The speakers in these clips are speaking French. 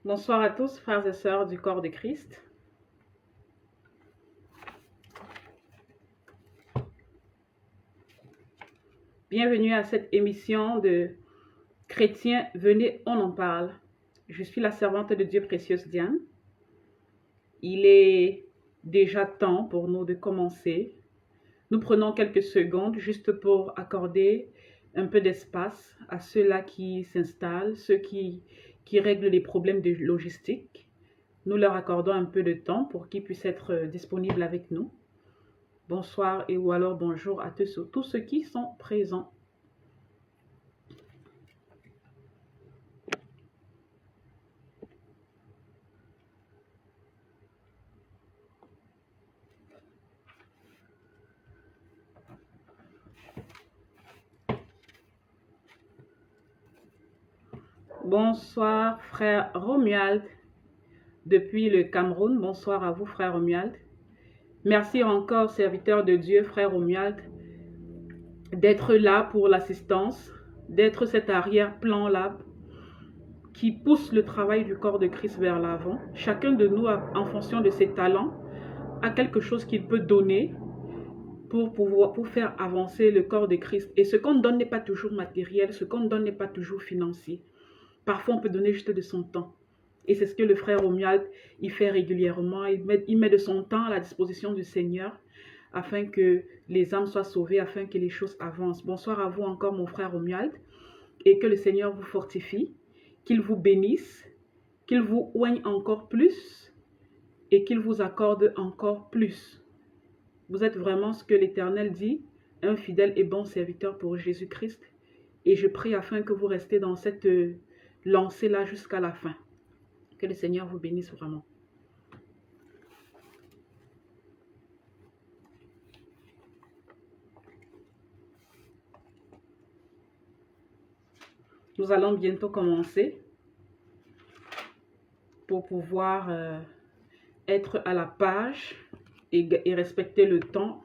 Bonsoir à tous, frères et sœurs du corps de Christ. Bienvenue à cette émission de Chrétiens, venez, on en parle. Je suis la servante de Dieu précieuse Diane. Il est déjà temps pour nous de commencer. Nous prenons quelques secondes juste pour accorder un peu d'espace à ceux-là qui s'installent, ceux qui règlent les problèmes de logistique. Nous leur accordons un peu de temps pour qu'ils puissent être disponibles avec nous. Bonsoir et ou alors bonjour à tous ceux qui sont présents. Bonsoir frère Romuald depuis le Cameroun. Bonsoir à vous frère Romuald. Merci encore serviteur de Dieu frère Romuald d'être là pour l'assistance, d'être cet arrière-plan là qui pousse le travail du corps de Christ vers l'avant. Chacun de nous, en fonction de ses talents, a quelque chose qu'il peut donner pour faire avancer le corps de Christ. Et ce qu'on donne n'est pas toujours matériel, ce qu'on donne n'est pas toujours financier. Parfois, on peut donner juste de son temps. Et c'est ce que le frère Romuald, il fait régulièrement. Il met de son temps à la disposition du Seigneur afin que les âmes soient sauvées, afin que les choses avancent. Bonsoir à vous encore, mon frère Romuald. Et que le Seigneur vous fortifie, qu'il vous bénisse, qu'il vous oigne encore plus et qu'il vous accorde encore plus. Vous êtes vraiment ce que l'Éternel dit, un fidèle et bon serviteur pour Jésus-Christ. Et je prie afin que vous restez dans cette lancée-là jusqu'à la fin. Que le Seigneur vous bénisse vraiment. Nous allons bientôt commencer pour pouvoir être à la page et respecter le temps.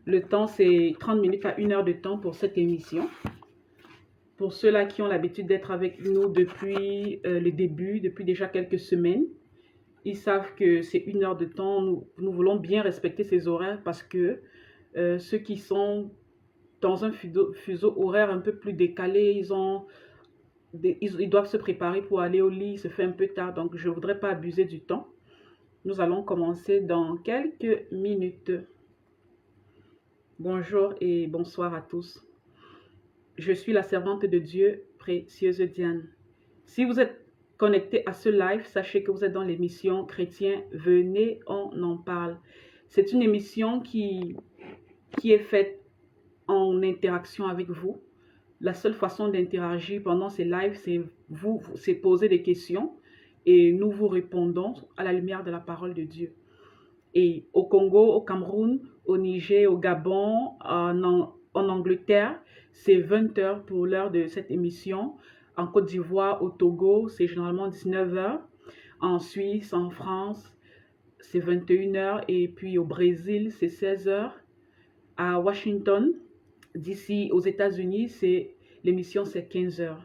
Le temps, c'est 30 minutes à 1 heure de temps pour cette émission. Pour ceux-là qui ont l'habitude d'être avec nous depuis le début, depuis déjà quelques semaines, ils savent que c'est 1 heure de temps. Nous voulons bien respecter ces horaires parce que ceux qui sont dans un fuseau horaire un peu plus décalé, ils doivent se préparer pour aller au lit, il se fait un peu tard, donc je ne voudrais pas abuser du temps. Nous allons commencer dans quelques minutes. Bonjour et bonsoir à tous. Je suis la servante de Dieu, précieuse Diane. Si vous êtes connecté à ce live, sachez que vous êtes dans l'émission Chrétiens, venez, on en parle. C'est une émission qui est faite en interaction avec vous. La seule façon d'interagir pendant ces lives, c'est poser des questions et nous vous répondons à la lumière de la parole de Dieu. Et au Congo, au Cameroun, au Niger, au Gabon, en Angleterre, c'est 20 h pour l'heure de cette émission. En Côte d'Ivoire, au Togo, c'est généralement 19 h. En Suisse, en France, c'est 21 h. Et puis au Brésil, c'est 16 h. À Washington, d'ici aux États-Unis, l'émission c'est 15 h.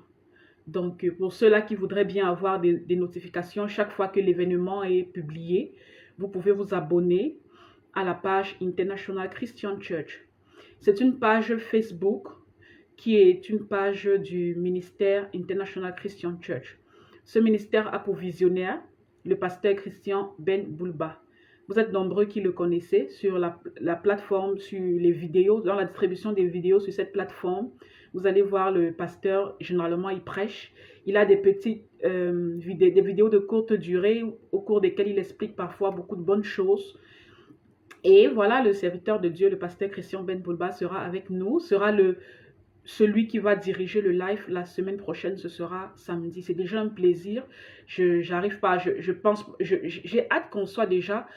Donc pour ceux-là qui voudraient bien avoir des notifications chaque fois que l'événement est publié, vous pouvez vous abonner à la page International Christian Church. C'est une page Facebook qui est une page du ministère International Christian Church. Ce ministère a pour visionnaire le pasteur Christian Ben Boulba. Vous êtes nombreux qui le connaissez sur la plateforme, sur les vidéos, dans la distribution des vidéos sur cette plateforme. Vous allez voir le pasteur, généralement il prêche. Il a des petites des vidéos de courte durée au cours desquelles il explique parfois beaucoup de bonnes choses. Et voilà, le serviteur de Dieu, le pasteur Christian Ben Boulba sera avec nous, sera celui qui va diriger le live la semaine prochaine. Ce sera samedi. C'est déjà un plaisir. J'arrive pas, j'ai hâte qu'on soit déjà,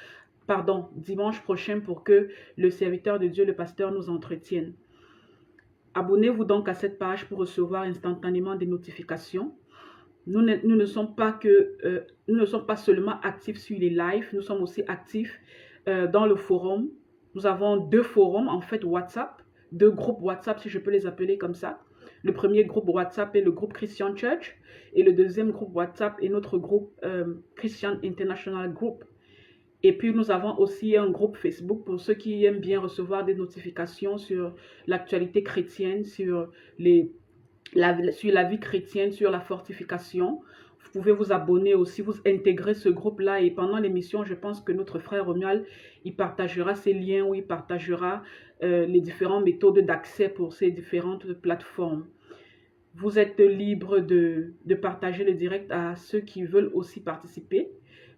dimanche prochain pour que le serviteur de Dieu, le pasteur, nous entretienne. Abonnez-vous donc à cette page pour recevoir instantanément des notifications. Nous ne sommes pas seulement actifs sur les lives, nous sommes aussi actifs dans le forum. Nous avons 2 forums, en fait, WhatsApp. deux groupes WhatsApp, si je peux les appeler comme ça. Le premier groupe WhatsApp est le groupe Christian Church et le deuxième groupe WhatsApp est notre groupe Christian International Group. Et puis, nous avons aussi un groupe Facebook pour ceux qui aiment bien recevoir des notifications sur l'actualité chrétienne, sur la vie chrétienne, sur la fortification. Vous pouvez vous abonner aussi, vous intégrer ce groupe-là. Et pendant l'émission, je pense que notre frère Romuald, il partagera ses liens ou il partagera les différentes méthodes d'accès pour ces différentes plateformes. Vous êtes libre de partager le direct à ceux qui veulent aussi participer.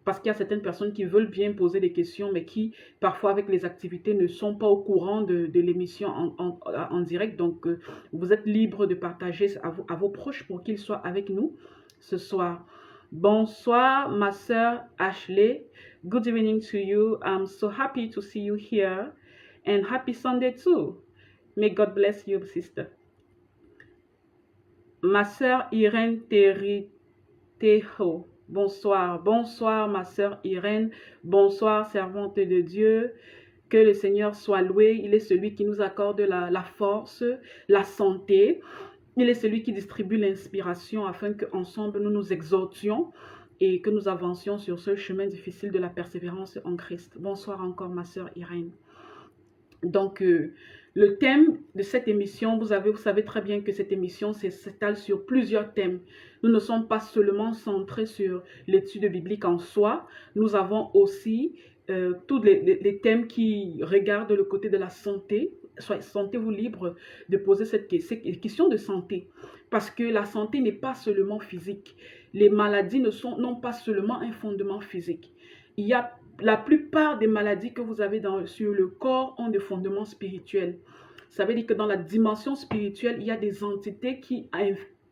Parce qu'il y a certaines personnes qui veulent bien poser des questions, mais qui, parfois, avec les activités, ne sont pas au courant de l'émission en direct. Donc, vous êtes libre de partager à vos proches pour qu'ils soient avec nous ce soir. Bonsoir, ma sœur Ashley. Good evening to you. I'm so happy to see you here. And happy Sunday too. May God bless you, sister. Ma sœur Irène Teriteho. Bonsoir, bonsoir ma sœur Irène, bonsoir servante de Dieu, que le Seigneur soit loué, il est celui qui nous accorde la force, la santé, il est celui qui distribue l'inspiration afin qu'ensemble nous nous exhortions et que nous avancions sur ce chemin difficile de la persévérance en Christ. Bonsoir encore ma sœur Irène. Donc, le thème de cette émission, vous savez très bien que cette émission s'étale sur plusieurs thèmes. Nous ne sommes pas seulement centrés sur l'étude biblique en soi, nous avons aussi tous les thèmes qui regardent le côté de la santé. Sentez-vous libre de poser cette question de santé, parce que la santé n'est pas seulement physique. Les maladies n'ont pas seulement un fondement physique. Il y a la plupart des maladies que vous avez sur le corps ont des fondements spirituels. Ça veut dire que dans la dimension spirituelle, il y a des entités qui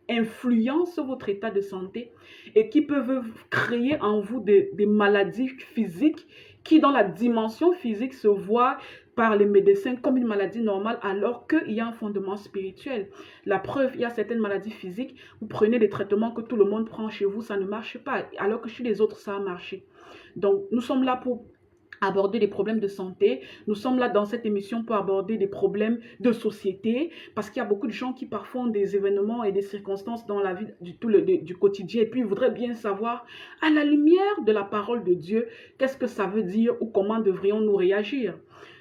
influencent votre état de santé et qui peuvent créer en vous des maladies physiques qui, dans la dimension physique, se voient par les médecins comme une maladie normale alors qu'il y a un fondement spirituel. La preuve, il y a certaines maladies physiques, vous prenez les traitements que tout le monde prend chez vous, ça ne marche pas, alors que chez les autres, ça a marché. Donc, nous sommes là pour aborder des problèmes de santé. Nous sommes là dans cette émission pour aborder des problèmes de société, parce qu'il y a beaucoup de gens qui parfois ont des événements et des circonstances dans la vie du quotidien et puis ils voudraient bien savoir, à la lumière de la parole de Dieu, qu'est-ce que ça veut dire ou comment devrions-nous réagir.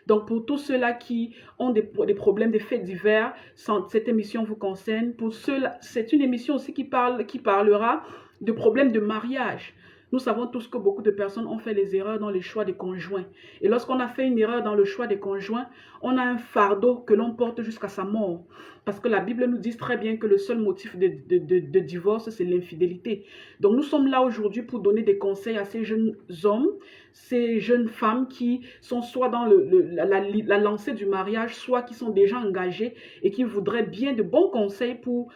Donc, pour tous ceux-là qui ont des problèmes, des faits divers, cette émission vous concerne. Pour ceux-là, c'est une émission aussi qui parlera de problèmes de mariage. Nous savons tous que beaucoup de personnes ont fait les erreurs dans le choix des conjoints. Et lorsqu'on a fait une erreur dans le choix des conjoints, on a un fardeau que l'on porte jusqu'à sa mort. Parce que la Bible nous dit très bien que le seul motif de divorce, c'est l'infidélité. Donc nous sommes là aujourd'hui pour donner des conseils à ces jeunes hommes, ces jeunes femmes qui sont soit dans la lancée du mariage, soit qui sont déjà engagés et qui voudraient bien de bons conseils pour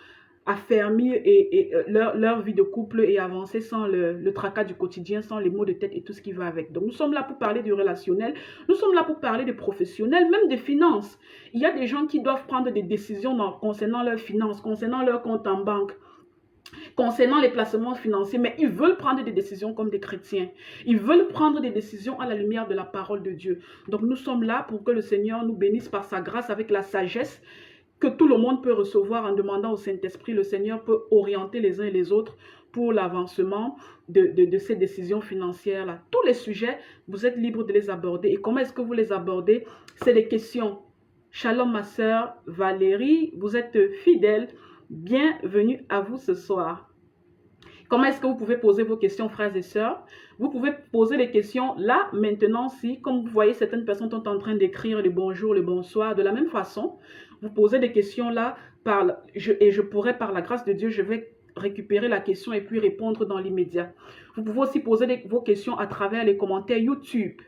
affermir leur vie de couple et avancer sans le tracas du quotidien, sans les maux de tête et tout ce qui va avec. Donc nous sommes là pour parler du relationnel, nous sommes là pour parler des professionnels, même des finances. Il y a des gens qui doivent prendre des décisions concernant leurs finances, concernant leur compte en banque, concernant les placements financiers, mais ils veulent prendre des décisions comme des chrétiens. Ils veulent prendre des décisions à la lumière de la parole de Dieu. Donc nous sommes là pour que le Seigneur nous bénisse par sa grâce avec la sagesse que tout le monde peut recevoir en demandant au Saint-Esprit. Le Seigneur peut orienter les uns et les autres pour l'avancement de ces décisions financières-là. Tous les sujets, vous êtes libre de les aborder. Et comment est-ce que vous les abordez? C'est des questions. Shalom ma sœur Valérie, vous êtes fidèle. Bienvenue à vous ce soir. Comment est-ce que vous pouvez poser vos questions, frères et sœurs? Vous pouvez poser les questions là, maintenant, si, comme vous voyez, certaines personnes sont en train d'écrire le bonjour, le bonsoir. De la même façon, vous posez des questions là, et je pourrais, par la grâce de Dieu, je vais récupérer la question et puis répondre dans l'immédiat. Vous pouvez aussi poser vos questions à travers les commentaires YouTube.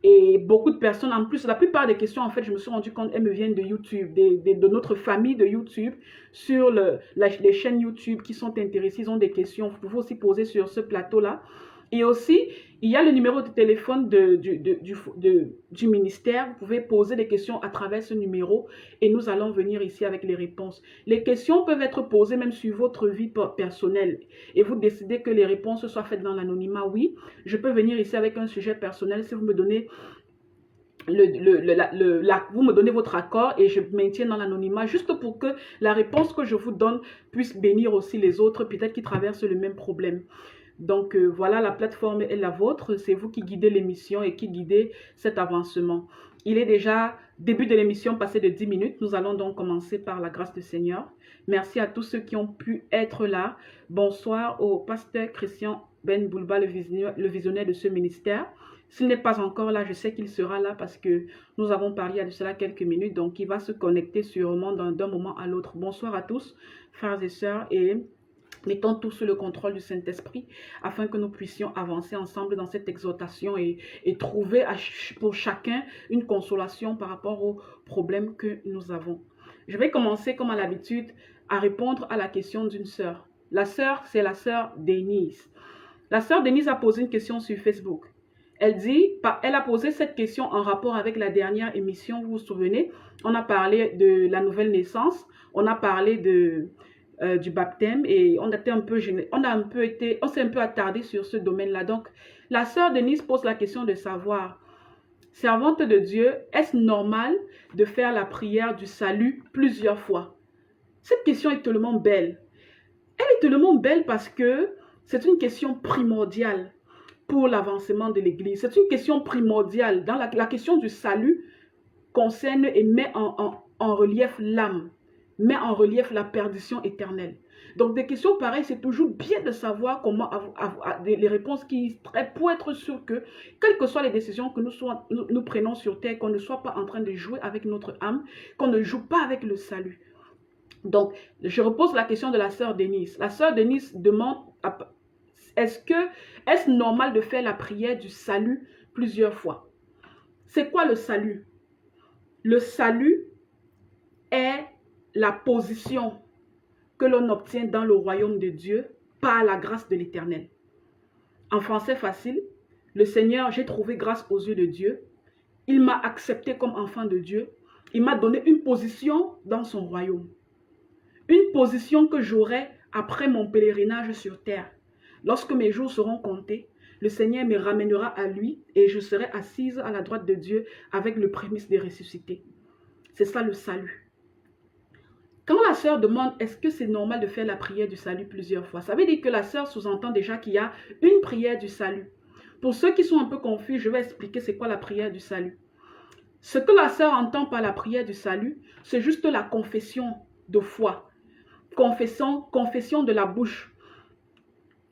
Et beaucoup de personnes, en plus, la plupart des questions, en fait, je me suis rendu compte, elles me viennent de YouTube, de notre famille de YouTube, sur les chaînes YouTube qui sont intéressées, ils ont des questions. Vous pouvez aussi poser sur ce plateau-là. Et aussi, il y a le numéro de téléphone du ministère. Vous pouvez poser des questions à travers ce numéro et nous allons venir ici avec les réponses. Les questions peuvent être posées même sur votre vie personnelle et vous décidez que les réponses soient faites dans l'anonymat. Oui, je peux venir ici avec un sujet personnel si vous me donnez vous me donnez votre accord et je maintiens dans l'anonymat juste pour que la réponse que je vous donne puisse bénir aussi les autres, peut-être qui traversent le même problème. Donc voilà, la plateforme est la vôtre, c'est vous qui guidez l'émission et qui guidez cet avancement. Il est déjà début de l'émission passé de 10 minutes, nous allons donc commencer par la grâce du Seigneur. Merci à tous ceux qui ont pu être là. Bonsoir au pasteur Christian Ben Boulba, le visionnaire de ce ministère. S'il n'est pas encore là, je sais qu'il sera là parce que nous avons parlé de cela quelques minutes, donc il va se connecter sûrement d'un moment à l'autre. Bonsoir à tous, frères et sœurs, et mettons tout sous le contrôle du Saint-Esprit afin que nous puissions avancer ensemble dans cette exhortation et trouver pour chacun une consolation par rapport aux problèmes que nous avons. Je vais commencer comme à l'habitude à répondre à la question d'une sœur. La sœur, c'est la sœur Denise. La sœur Denise a posé une question sur Facebook. Elle a posé cette question en rapport avec la dernière émission, vous vous souvenez, on a parlé de la nouvelle naissance, on a parlé du baptême et on s'est un peu attardé sur ce domaine-là. Donc, la sœur Denise pose la question de savoir, servante de Dieu, est-ce normal de faire la prière du salut plusieurs fois? Cette question est tellement belle. Elle est tellement belle parce que c'est une question primordiale pour l'avancement de l'Église. C'est une question primordiale. Dans la question du salut concerne et met en relief l'âme, met en relief la perdition éternelle. Donc des questions pareilles, c'est toujours bien de savoir comment avoir les réponses qui pour être sûr que, quelles que soient les décisions que nous prenons sur terre, qu'on ne soit pas en train de jouer avec notre âme, qu'on ne joue pas avec le salut. Donc, je repose la question de la sœur Denise. La sœur Denise demande, est-ce normal de faire la prière du salut plusieurs fois? C'est quoi le salut? Le salut est la position que l'on obtient dans le royaume de Dieu par la grâce de l'Éternel. En français facile, le Seigneur, j'ai trouvé grâce aux yeux de Dieu. Il m'a accepté comme enfant de Dieu. Il m'a donné une position dans son royaume. Une position que j'aurai après mon pèlerinage sur terre. Lorsque mes jours seront comptés, le Seigneur me ramènera à lui et je serai assise à la droite de Dieu avec le prémisse des ressuscités. C'est ça le salut. Quand la sœur demande est-ce que c'est normal de faire la prière du salut plusieurs fois, ça veut dire que la sœur sous-entend déjà qu'il y a une prière du salut. Pour ceux qui sont un peu confus, je vais expliquer c'est quoi la prière du salut. Ce que la sœur entend par la prière du salut, c'est juste la confession de foi. Confession de la bouche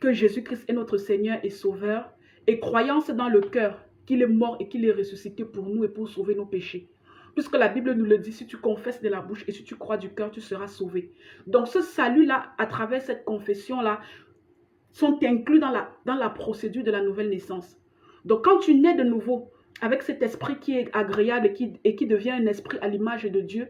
que Jésus-Christ est notre Seigneur et Sauveur et croyance dans le cœur qu'il est mort et qu'il est ressuscité pour nous et pour sauver nos péchés. Puisque la Bible nous le dit, si tu confesses de la bouche et si tu crois du cœur, tu seras sauvé. Donc ce salut-là, à travers cette confession-là, sont inclus dans la procédure de la nouvelle naissance. Donc quand tu nais de nouveau, avec cet esprit qui est agréable et qui devient un esprit à l'image de Dieu,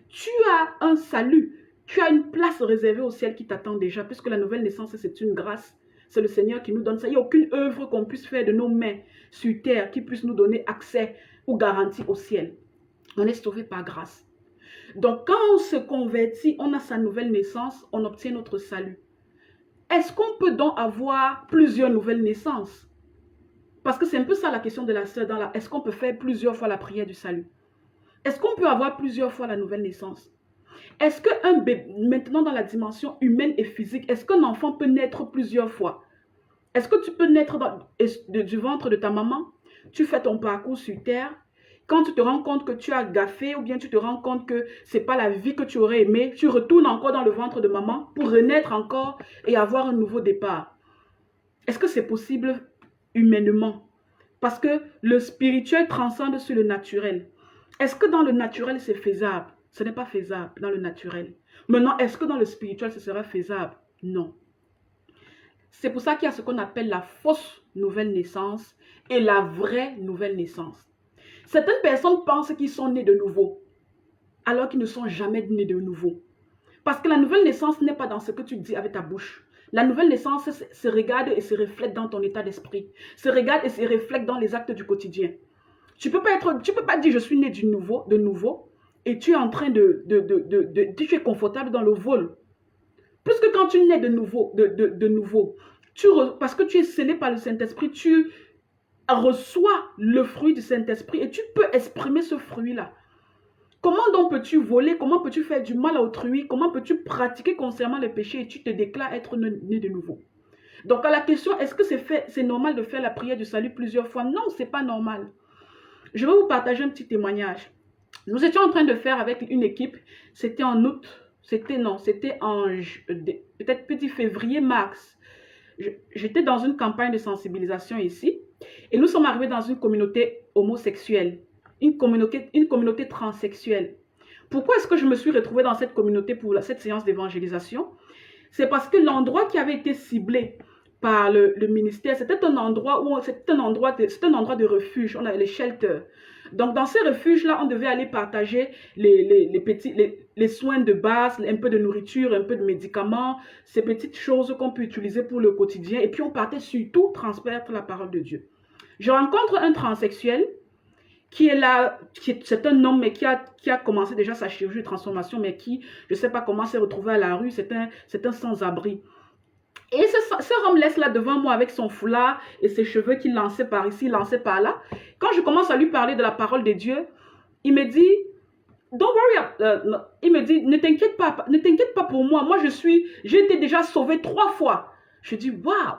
tu as un salut. Tu as une place réservée au ciel qui t'attend déjà, puisque la nouvelle naissance, c'est une grâce. C'est le Seigneur qui nous donne ça. Il n'y a aucune œuvre qu'on puisse faire de nos mains sur terre qui puisse nous donner accès ou garantie au ciel. On est sauvé par grâce. Donc, quand on se convertit, on a sa nouvelle naissance, on obtient notre salut. Est-ce qu'on peut donc avoir plusieurs nouvelles naissances? Parce que c'est un peu ça la question de la sœur. Est-ce qu'on peut faire plusieurs fois la prière du salut? Est-ce qu'on peut avoir plusieurs fois la nouvelle naissance? Est-ce qu'un bébé, maintenant dans la dimension humaine et physique, est-ce qu'un enfant peut naître plusieurs fois? Est-ce que tu peux naître du ventre de ta maman? Tu fais ton parcours sur terre. Quand tu te rends compte que tu as gaffé ou bien tu te rends compte que ce n'est pas la vie que tu aurais aimé, tu retournes encore dans le ventre de maman pour renaître encore et avoir un nouveau départ. Est-ce que c'est possible humainement? Parce que le spirituel transcende sur le naturel. Est-ce que dans le naturel c'est faisable? Ce n'est pas faisable dans le naturel. Maintenant, est-ce que dans le spirituel, ce sera faisable? Non. C'est pour ça qu'il y a ce qu'on appelle la fausse nouvelle naissance et la vraie nouvelle naissance. Certaines personnes pensent qu'ils sont nés de nouveau, alors qu'ils ne sont jamais nés de nouveau. Parce que la nouvelle naissance n'est pas dans ce que tu dis avec ta bouche. La nouvelle naissance se regarde et se reflète dans ton état d'esprit. Se regarde et se reflète dans les actes du quotidien. Tu peux pas dire je suis né de nouveau. Et tu es en train tu es confortable dans le vol. Puisque quand tu nais de nouveau, parce que tu es scellé par le Saint-Esprit, tu reçois le fruit du Saint-Esprit et tu peux exprimer ce fruit-là. Comment donc peux-tu voler? Comment peux-tu faire du mal à autrui? Comment peux-tu pratiquer concernant le péché et tu te déclares être né de nouveau? Donc à la question, est-ce que c'est normal de faire la prière du salut plusieurs fois? Non, ce n'est pas normal. Je vais vous partager un petit témoignage. Nous étions en train de faire avec une équipe, c'était en août, c'était en peut-être petit février, mars. J'étais dans une campagne de sensibilisation ici et nous sommes arrivés dans une communauté homosexuelle, une communauté transsexuelle. Pourquoi est-ce que je me suis retrouvée dans cette communauté pour cette séance d'évangélisation? C'est parce que l'endroit qui avait été ciblé par le ministère, c'était un endroit de refuge, on avait les shelters. Donc dans ces refuges-là, on devait aller partager les soins de base, un peu de nourriture, un peu de médicaments, ces petites choses qu'on peut utiliser pour le quotidien. Et puis on partait surtout transmettre la parole de Dieu. Je rencontre un transsexuel qui est là, c'est un homme mais qui a commencé déjà sa chirurgie de transformation, mais qui, je ne sais pas comment, s'est retrouvé à la rue, c'est un sans-abri. Et ce homme laisse là devant moi avec son foulard et ses cheveux qu'il lançait par ici, lançait par là. Quand je commence à lui parler de la parole de Dieu, il me dit, don't worry, il me dit, ne t'inquiète pas pour moi. Moi, j'ai été déjà sauvé 3 fois. Je dis, waouh.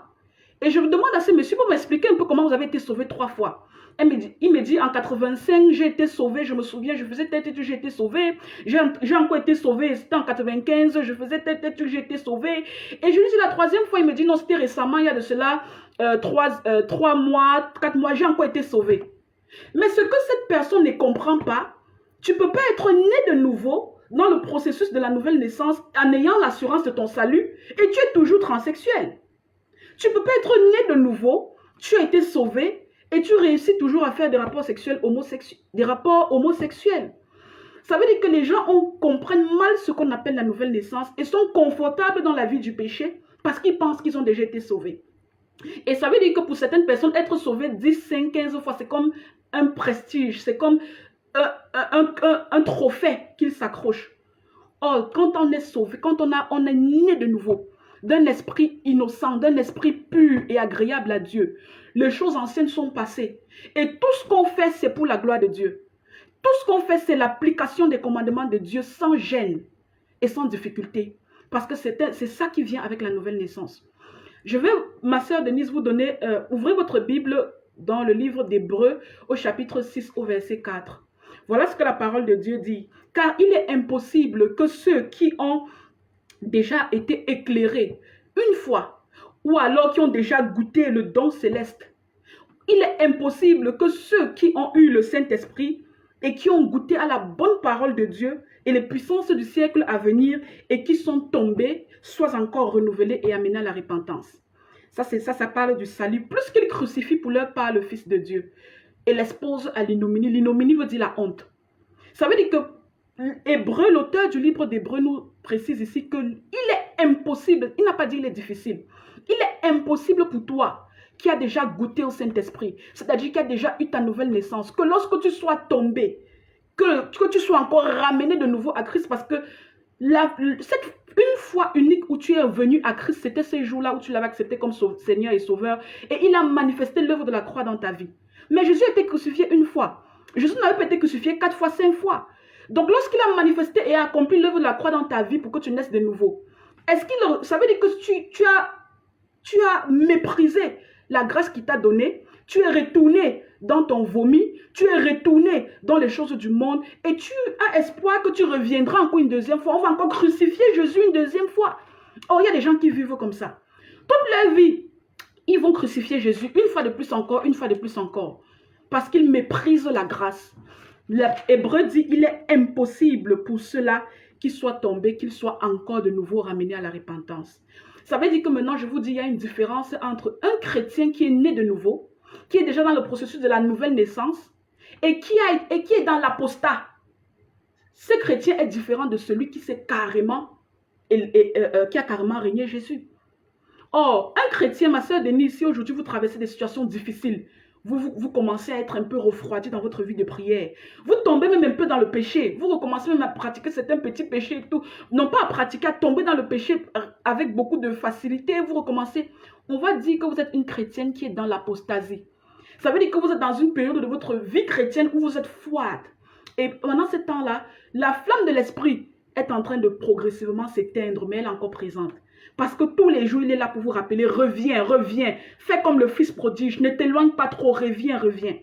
Et je demande à ce monsieur pour m'expliquer un peu comment vous avez été sauvé 3 fois. Il me dit, en 85, j'ai été sauvé, je me souviens, je faisais tête que j'ai été sauvé. J'ai encore été sauvé, c'était en 95, je faisais tête que j'ai été sauvé. Et je lui dis la 3e fois, il me dit, non, c'était récemment, il y a de cela 3 mois, 4 mois, j'ai encore été sauvé. Mais ce que cette personne ne comprend pas, tu ne peux pas être né de nouveau dans le processus de la nouvelle naissance en ayant l'assurance de ton salut et tu es toujours transsexuel. Tu ne peux pas être né de nouveau, tu as été sauvé et tu réussis toujours à faire des rapports sexuels homosexuels. Ça veut dire que les gens comprennent mal ce qu'on appelle la nouvelle naissance et sont confortables dans la vie du péché parce qu'ils pensent qu'ils ont déjà été sauvés. Et ça veut dire que pour certaines personnes, être sauvé 10, 5, 15 fois, c'est comme un prestige, c'est comme un trophée qu'ils s'accrochent. Or, quand on est sauvé, quand on est né de nouveau, d'un esprit innocent, d'un esprit pur et agréable à Dieu, les choses anciennes sont passées. Et tout ce qu'on fait, c'est pour la gloire de Dieu. Tout ce qu'on fait, c'est l'application des commandements de Dieu sans gêne et sans difficulté. Parce que c'est ça qui vient avec la nouvelle naissance. Je vais, ma sœur Denise, vous donner, ouvrez votre Bible dans le livre d'Hébreux au chapitre 6 au verset 4. Voilà ce que la parole de Dieu dit. Car il est impossible que ceux qui ont déjà été éclairés une fois ou alors qui ont déjà goûté le don céleste, il est impossible que ceux qui ont eu le Saint-Esprit et qui ont goûté à la bonne parole de Dieu et les puissances du siècle à venir et qui sont tombés soient encore renouvelés et amenés à la repentance. Ça parle du salut, plus qu'ils crucifient pour leur part le Fils de Dieu et l'exposent à l'ignominie. L'ignominie veut dire la honte. Ça veut dire que Hébreu, l'auteur du livre d'Hébreu nous précise ici qu'il est impossible, il n'a pas dit il est difficile, il est impossible pour toi qui a déjà goûté au Saint-Esprit, c'est-à-dire qui a déjà eu ta nouvelle naissance, que lorsque tu sois tombé, que tu sois encore ramené de nouveau à Christ, parce que une fois unique où tu es venu à Christ, c'était ces jours-là où tu l'avais accepté comme Seigneur et Sauveur, et il a manifesté l'œuvre de la croix dans ta vie. Mais Jésus a été crucifié une fois. Jésus n'avait pas été crucifié 4 fois, 5 fois. Donc lorsqu'il a manifesté et accompli l'œuvre de la croix dans ta vie pour que tu naisses de nouveau, ça veut dire que tu as méprisé la grâce qu'il t'a donnée, tu es retourné dans ton vomi, tu es retourné dans les choses du monde et tu as espoir que tu reviendras encore une deuxième fois. On va encore crucifier Jésus une deuxième fois. Oh, il y a des gens qui vivent comme ça. Toute leur vie, ils vont crucifier Jésus une fois de plus encore, une fois de plus encore. Parce qu'ils méprisent la grâce. L'Hébreu dit, il est impossible pour ceux-là qui soient tombés, qu'ils soient encore de nouveau ramenés à la repentance. Ça veut dire que maintenant, je vous dis, il y a une différence entre un chrétien qui est né de nouveau, qui est déjà dans le processus de la nouvelle naissance, et qui est dans l'apostat. Ce chrétien est différent de celui qui a carrément régné Jésus. Or, un chrétien, ma soeur Denise, si aujourd'hui vous traversez des situations difficiles, vous commencez à être un peu refroidi dans votre vie de prière. Vous tombez même un peu dans le péché. Vous recommencez même à pratiquer certains petits péchés et tout. Non pas à pratiquer, à tomber dans le péché avec beaucoup de facilité. Vous recommencez. On va dire que vous êtes une chrétienne qui est dans l'apostasie. Ça veut dire que vous êtes dans une période de votre vie chrétienne où vous êtes froide. Et pendant ce temps-là, la flamme de l'esprit est en train de progressivement s'éteindre, mais elle est encore présente. Parce que tous les jours, il est là pour vous rappeler, reviens, reviens. Fais comme le fils prodige, ne t'éloigne pas trop, reviens, reviens.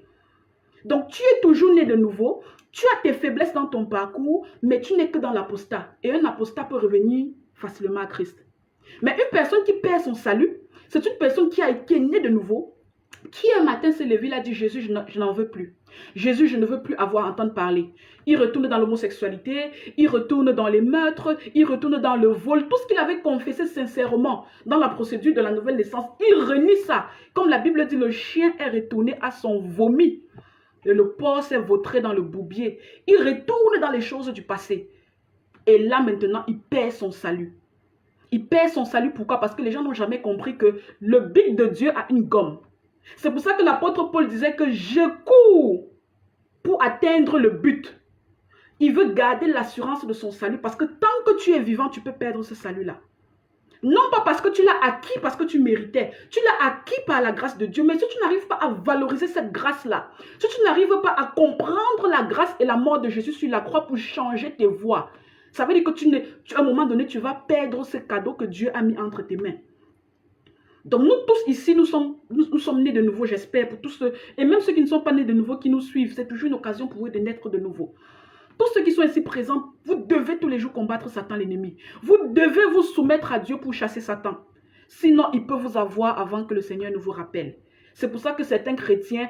Donc, tu es toujours né de nouveau, tu as tes faiblesses dans ton parcours, mais tu n'es que dans l'apostat. Et un apostat peut revenir facilement à Christ. Mais une personne qui perd son salut, c'est une personne qui est née de nouveau, qui un matin s'est levé, il a dit, Jésus, je n'en veux plus. Jésus, je ne veux plus avoir à entendre parler. Il retourne dans l'homosexualité, il retourne dans les meurtres, il retourne dans le vol. Tout ce qu'il avait confessé sincèrement dans la procédure de la nouvelle naissance, il renie ça. Comme la Bible dit, le chien est retourné à son vomi. Et le porc s'est vautré dans le boubier. Il retourne dans les choses du passé. Et là, maintenant, il perd son salut. Il perd son salut, pourquoi? Parce que les gens n'ont jamais compris que le bic de Dieu a une gomme. C'est pour ça que l'apôtre Paul disait que je cours pour atteindre le but. Il veut garder l'assurance de son salut parce que tant que tu es vivant, tu peux perdre ce salut-là. Non pas parce que tu l'as acquis, parce que tu méritais. Tu l'as acquis par la grâce de Dieu. Mais si tu n'arrives pas à valoriser cette grâce-là, si tu n'arrives pas à comprendre la grâce et la mort de Jésus sur la croix pour changer tes voies, ça veut dire que à un moment donné, tu vas perdre ce cadeau que Dieu a mis entre tes mains. Donc nous tous ici, nous sommes nés de nouveau, j'espère, pour tous ceux, et même ceux qui ne sont pas nés de nouveau, qui nous suivent, c'est toujours une occasion pour eux de naître de nouveau. Tous ceux qui sont ici présents, vous devez tous les jours combattre Satan l'ennemi. Vous devez vous soumettre à Dieu pour chasser Satan. Sinon, il peut vous avoir avant que le Seigneur ne vous rappelle. C'est pour ça que certains chrétiens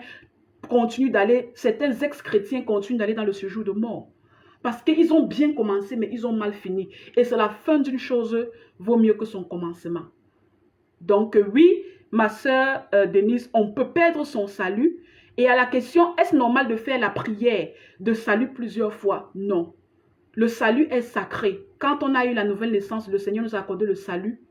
continuent d'aller, certains ex-chrétiens continuent d'aller dans le séjour de mort. Parce qu'ils ont bien commencé, mais ils ont mal fini. Et c'est la fin d'une chose vaut mieux que son commencement. Donc oui, ma sœur Denise, on peut perdre son salut. Et à la question, est-ce normal de faire la prière de salut plusieurs fois? Non. Le salut est sacré. Quand on a eu la nouvelle naissance, le Seigneur nous a accordé le salut.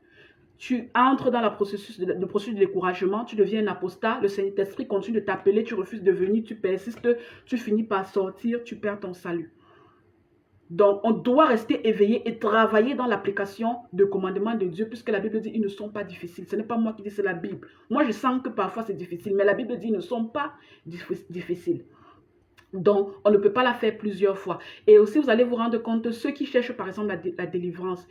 Tu entres dans le processus de découragement, tu deviens un apostat, le Saint-Esprit continue de t'appeler, tu refuses de venir, tu persistes, tu finis par sortir, tu perds ton salut. Donc, on doit rester éveillé et travailler dans l'application de commandements de Dieu, puisque la Bible dit ils ne sont pas difficiles. Ce n'est pas moi qui dis, c'est la Bible. Moi, je sens que parfois c'est difficile, mais la Bible dit ils ne sont pas difficiles. Donc, on ne peut pas la faire plusieurs fois. Et aussi, vous allez vous rendre compte, ceux qui cherchent par exemple la délivrance,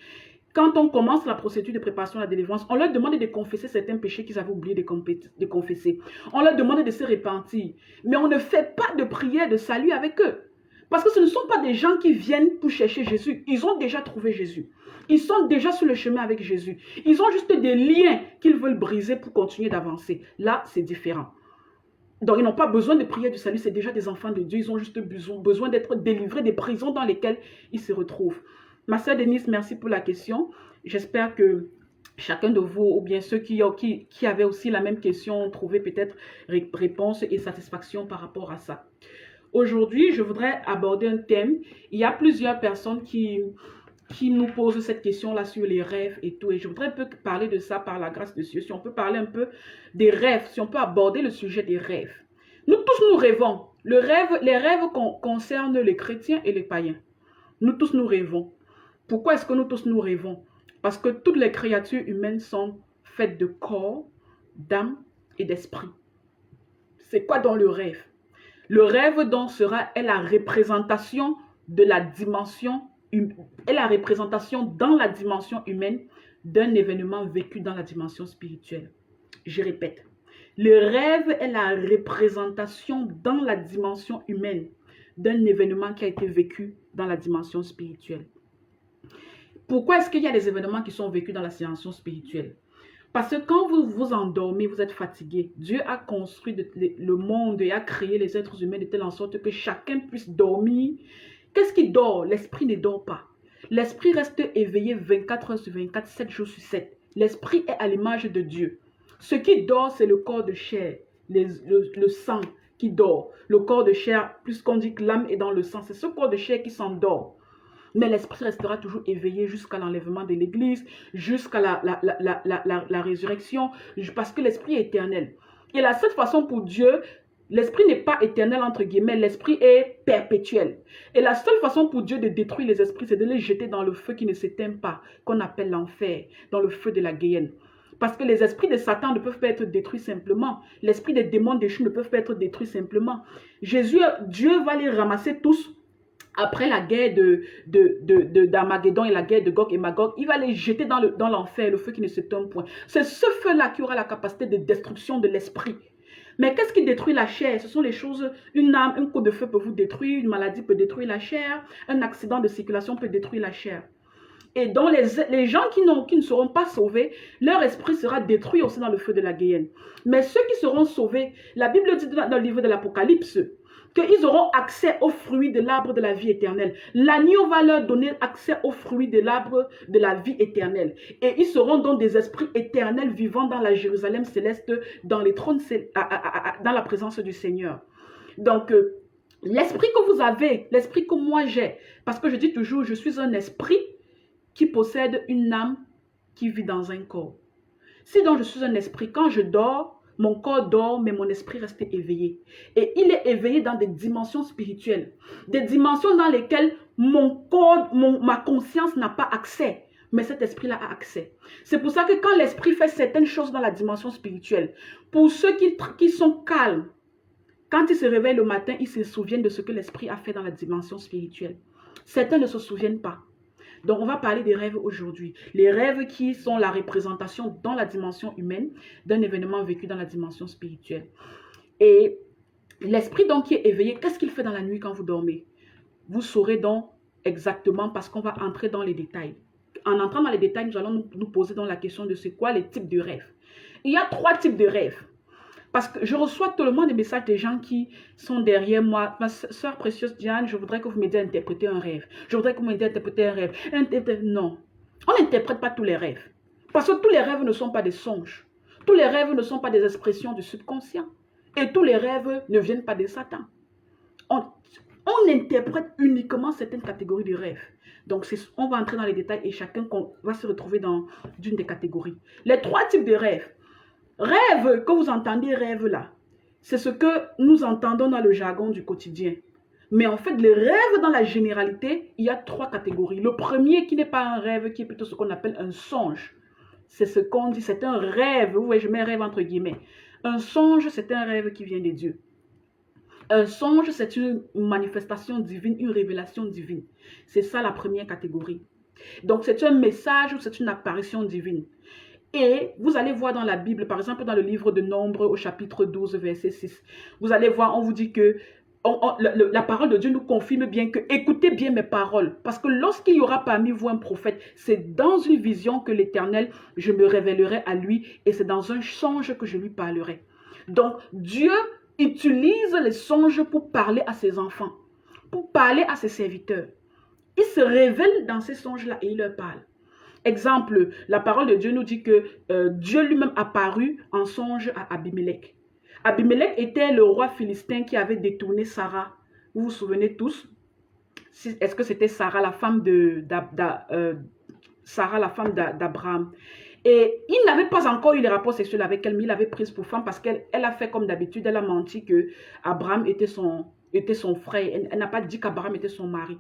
quand on commence la procédure de préparation à la délivrance, on leur demande de confesser certains péchés qu'ils avaient oublié de confesser. On leur demande de se repentir. Mais on ne fait pas de prière de salut avec eux. Parce que ce ne sont pas des gens qui viennent pour chercher Jésus. Ils ont déjà trouvé Jésus. Ils sont déjà sur le chemin avec Jésus. Ils ont juste des liens qu'ils veulent briser pour continuer d'avancer. Là, c'est différent. Donc, ils n'ont pas besoin de prière du salut. C'est déjà des enfants de Dieu. Ils ont juste besoin d'être délivrés des prisons dans lesquelles ils se retrouvent. Ma sœur Denise, merci pour la question. J'espère que chacun de vous, ou bien ceux qui avaient aussi la même question, ont trouvé peut-être réponse et satisfaction par rapport à ça. Aujourd'hui, je voudrais aborder un thème. Il y a plusieurs personnes qui nous posent cette question-là sur les rêves et tout. Et je voudrais un peu parler de ça par la grâce de Dieu. Si on peut parler un peu des rêves, si on peut aborder le sujet des rêves. Nous tous, nous rêvons. Les rêves concernent les chrétiens et les païens. Nous tous, nous rêvons. Pourquoi est-ce que nous tous, nous rêvons? Parce que toutes les créatures humaines sont faites de corps, d'âme et d'esprit. C'est quoi dans le rêve? Le rêve donc est la représentation de la dimension humaine, est la représentation dans la dimension humaine d'un événement vécu dans la dimension spirituelle. Je répète, le rêve est la représentation dans la dimension humaine d'un événement qui a été vécu dans la dimension spirituelle. Pourquoi est-ce qu'il y a des événements qui sont vécus dans la dimension spirituelle? Parce que quand vous vous endormez, vous êtes fatigué. Dieu a construit le monde et a créé les êtres humains de telle sorte que chacun puisse dormir. Qu'est-ce qui dort? L'esprit ne dort pas. L'esprit reste éveillé 24 heures sur 24, 7 jours sur 7. L'esprit est à l'image de Dieu. Ce qui dort, c'est le corps de chair, le sang qui dort. Le corps de chair, puisqu'on dit que l'âme est dans le sang, c'est ce corps de chair qui s'endort. Mais l'esprit restera toujours éveillé jusqu'à l'enlèvement de l'église, jusqu'à la résurrection, parce que l'esprit est éternel. Et la seule façon pour Dieu, l'esprit n'est pas éternel entre guillemets, l'esprit est perpétuel. Et la seule façon pour Dieu de détruire les esprits, c'est de les jeter dans le feu qui ne s'éteint pas, qu'on appelle l'enfer, dans le feu de la guéhenne. Parce que les esprits de Satan ne peuvent pas être détruits simplement. L'esprit des démons déchus ne peuvent pas être détruits simplement. Dieu va les ramasser tous après la guerre d'Armageddon et la guerre de Gog et Magog. Il va les jeter dans l'enfer, le feu qui ne s'éteint point. C'est ce feu-là qui aura la capacité de destruction de l'esprit. Mais qu'est-ce qui détruit la chair? Ce sont les choses, une âme, un coup de feu peut vous détruire, une maladie peut détruire la chair, un accident de circulation peut détruire la chair. Et donc, les gens qui ne seront pas sauvés, leur esprit sera détruit aussi dans le feu de la guéhenne. Mais ceux qui seront sauvés, la Bible dit dans le livre de l'Apocalypse, qu'ils auront accès aux fruits de l'arbre de la vie éternelle. L'agneau va leur donner accès aux fruits de l'arbre de la vie éternelle. Et ils seront donc des esprits éternels vivant dans la Jérusalem céleste, dans les trônes, dans la présence du Seigneur. Donc, l'esprit que vous avez, l'esprit que moi j'ai, parce que je dis toujours, je suis un esprit qui possède une âme qui vit dans un corps. Si donc je suis un esprit, quand je dors, mon corps dort, mais mon esprit reste éveillé. Et il est éveillé dans des dimensions spirituelles. Des dimensions dans lesquelles mon corps, ma conscience n'a pas accès. Mais cet esprit-là a accès. C'est pour ça que quand l'esprit fait certaines choses dans la dimension spirituelle, pour ceux qui sont calmes, quand ils se réveillent le matin, ils se souviennent de ce que l'esprit a fait dans la dimension spirituelle. Certains ne se souviennent pas. Donc, on va parler des rêves aujourd'hui. Les rêves qui sont la représentation dans la dimension humaine d'un événement vécu dans la dimension spirituelle. Et l'esprit donc qui est éveillé, qu'est-ce qu'il fait dans la nuit quand vous dormez? Vous saurez donc exactement parce qu'on va entrer dans les détails. En entrant dans les détails, nous allons nous poser donc la question de c'est quoi les types de rêves. Il y a 3 types de rêves. Parce que je reçois tout le monde des messages des gens qui sont derrière moi. Ma soeur précieuse Diane, je voudrais que vous m'aidiez à interpréter un rêve. Je voudrais que vous m'aidiez à interpréter un rêve. Non, on n'interprète pas tous les rêves. Parce que tous les rêves ne sont pas des songes. Tous les rêves ne sont pas des expressions du subconscient. Et tous les rêves ne viennent pas de Satan. On interprète uniquement certaines catégories de rêves. Donc, on va entrer dans les détails et chacun va se retrouver dans une des catégories. Les 3 types de rêves. Rêve, que vous entendez rêve là, c'est ce que nous entendons dans le jargon du quotidien. Mais en fait, les rêves dans la généralité, il y a 3 catégories. Le premier qui n'est pas un rêve, qui est plutôt ce qu'on appelle un songe. C'est ce qu'on dit, c'est un rêve. Vous voyez, je mets rêve entre guillemets. Un songe, c'est un rêve qui vient de Dieu. Un songe, c'est une manifestation divine, une révélation divine. C'est ça la première catégorie. Donc, c'est un message ou c'est une apparition divine. Et vous allez voir dans la Bible, par exemple dans le livre de Nombres au chapitre 12, verset 6, vous allez voir, on vous dit que la parole de Dieu nous confirme bien que écoutez bien mes paroles. Parce que lorsqu'il y aura parmi vous un prophète, c'est dans une vision que l'Éternel, je me révélerai à lui et c'est dans un songe que je lui parlerai. Donc Dieu utilise les songes pour parler à ses enfants, pour parler à ses serviteurs. Il se révèle dans ces songes-là et il leur parle. Exemple, la parole de Dieu nous dit que Dieu lui-même apparut en songe à Abimelech. Abimelech était le roi philistin qui avait détourné Sarah. Vous vous souvenez tous? Est-ce que c'était Sarah, la femme d'Abraham? Et il n'avait pas encore eu les rapports sexuels avec elle, mais il l'avait prise pour femme parce qu'elle a fait comme d'habitude. Elle a menti que Abraham était son frère. Elle n'a pas dit qu'Abraham était son mari.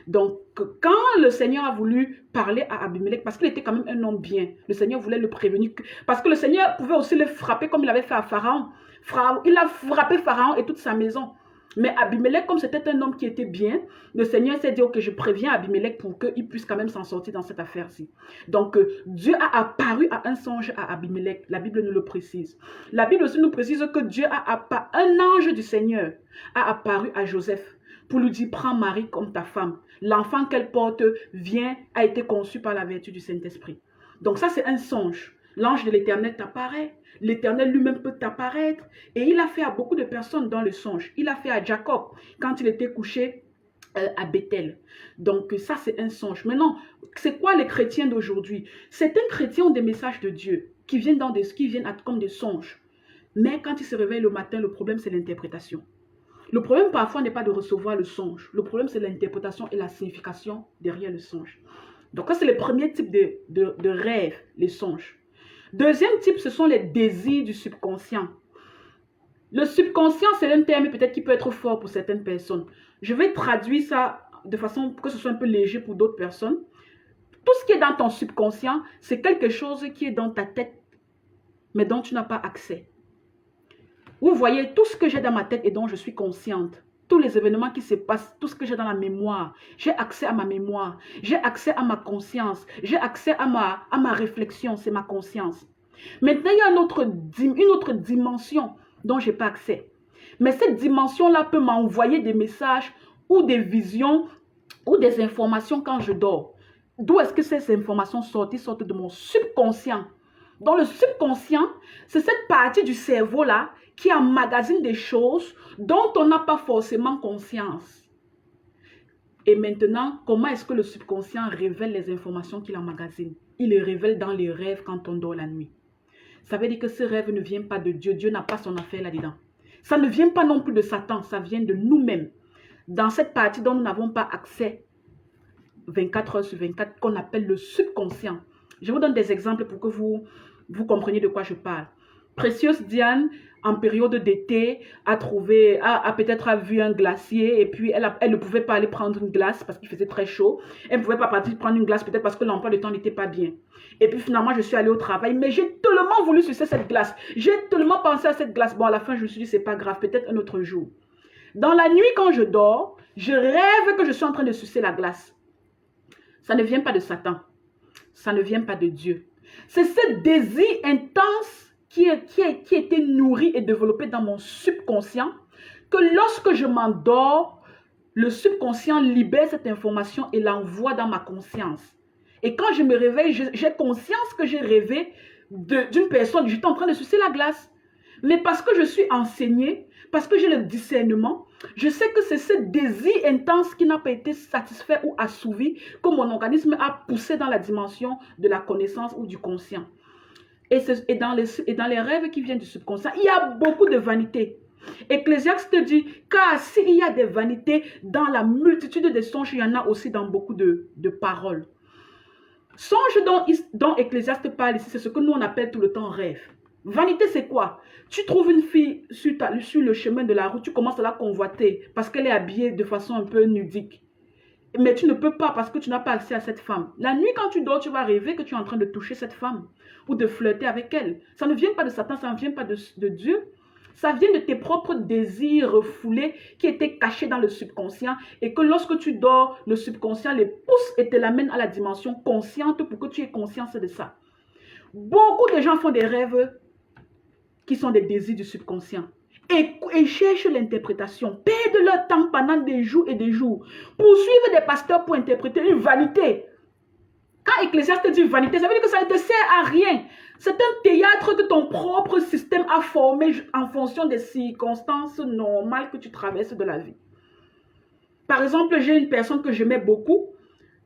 Donc, quand le Seigneur a voulu parler à Abimelech, parce qu'il était quand même un homme bien, le Seigneur voulait le prévenir, parce que le Seigneur pouvait aussi le frapper comme il avait fait à Pharaon. Il a frappé Pharaon et toute sa maison. Mais Abimelech, comme c'était un homme qui était bien, le Seigneur s'est dit, ok, je préviens Abimelech pour qu'il puisse quand même s'en sortir dans cette affaire-ci. Donc, Dieu a apparu à un songe à Abimelech. La Bible nous le précise. La Bible aussi nous précise que un ange du Seigneur a apparu à Joseph pour lui dire, prends Marie comme ta femme. L'enfant qu'elle porte a été conçu par la vertu du Saint-Esprit. Donc ça, c'est un songe. L'ange de l'Éternel t'apparaît. L'Éternel lui-même peut t'apparaître. Et il a fait à beaucoup de personnes dans le songe. Il a fait à Jacob quand il était couché à Bethel. Donc ça, c'est un songe. Maintenant, c'est quoi les chrétiens d'aujourd'hui? Certains chrétiens ont des messages de Dieu qui viennent comme des songes. Mais quand ils se réveillent le matin, le problème, c'est l'interprétation. Le problème parfois n'est pas de recevoir le songe. Le problème c'est l'interprétation et la signification derrière le songe. Donc ça c'est le premier type de rêve, les songes. Deuxième type, ce sont les désirs du subconscient. Le subconscient c'est un terme peut-être qui peut être fort pour certaines personnes. Je vais traduire ça de façon que ce soit un peu léger pour d'autres personnes. Tout ce qui est dans ton subconscient, c'est quelque chose qui est dans ta tête mais dont tu n'as pas accès. Vous voyez, tout ce que j'ai dans ma tête et dont je suis consciente, tous les événements qui se passent, tout ce que j'ai dans la mémoire, j'ai accès à ma mémoire, j'ai accès à ma conscience, j'ai accès à ma réflexion, c'est ma conscience. Maintenant, il y a une autre dimension dont je n'ai pas accès. Mais cette dimension-là peut m'envoyer des messages ou des visions ou des informations quand je dors. D'où est-ce que ces informations sortent? Ils sortent de mon subconscient. Dans le subconscient, c'est cette partie du cerveau-là qui emmagasine des choses dont on n'a pas forcément conscience. Et maintenant, comment est-ce que le subconscient révèle les informations qu'il emmagasine? Il les révèle dans les rêves quand on dort la nuit. Ça veut dire que ce rêve ne vient pas de Dieu. Dieu n'a pas son affaire là-dedans. Ça ne vient pas non plus de Satan, ça vient de nous-mêmes. Dans cette partie dont nous n'avons pas accès 24 heures sur 24, qu'on appelle le subconscient. Je vous donne des exemples pour que vous compreniez de quoi je parle. Précieuse Diane, en période d'été, a peut-être vu un glacier et puis elle ne pouvait pas aller prendre une glace parce qu'il faisait très chaud. Elle ne pouvait pas partir prendre une glace peut-être parce que l'emploi de temps n'était pas bien. Et puis finalement, je suis allée au travail, mais j'ai tellement voulu sucer cette glace. J'ai tellement pensé à cette glace. Bon, à la fin, je me suis dit, c'est pas grave, peut-être un autre jour. Dans la nuit, quand je dors, je rêve que je suis en train de sucer la glace. Ça ne vient pas de Satan. Ça ne vient pas de Dieu. C'est ce désir intense qui a été nourri et développé dans mon subconscient, que lorsque je m'endors, le subconscient libère cette information et l'envoie dans ma conscience. Et quand je me réveille, j'ai conscience que j'ai rêvé d'une personne, j'étais en train de sucer la glace. Mais parce que je suis enseignée, parce que j'ai le discernement, je sais que c'est ce désir intense qui n'a pas été satisfait ou assouvi que mon organisme a poussé dans la dimension de la connaissance ou du conscient. Et dans les rêves qui viennent du subconscient, il y a beaucoup de vanité. Ecclésiaste dit, car s'il y a des vanités dans la multitude des songes, il y en a aussi dans beaucoup de paroles. Songe dont Ecclésiaste parle ici, c'est ce que nous on appelle tout le temps rêve. Vanité, c'est quoi? Tu trouves une fille sur le chemin de la route, tu commences à la convoiter parce qu'elle est habillée de façon un peu nudique. Mais tu ne peux pas parce que tu n'as pas accès à cette femme. La nuit, quand tu dors, tu vas rêver que tu es en train de toucher cette femme ou de flirter avec elle. Ça ne vient pas de Satan, ça ne vient pas de Dieu. Ça vient de tes propres désirs refoulés qui étaient cachés dans le subconscient et que lorsque tu dors, le subconscient les pousse et te l'amène à la dimension consciente pour que tu aies conscience de ça. Beaucoup de gens font des rêves qui sont des désirs du subconscient et cherchent l'interprétation, perdent leur temps pendant des jours et des jours pour suivre des pasteurs pour interpréter une vanité. Quand Ecclésiaste dit vanité, ça veut dire que ça ne te sert à rien. C'est un théâtre que ton propre système a formé en fonction des circonstances normales que tu traverses de la vie. Par exemple, j'ai une personne que j'aimais beaucoup.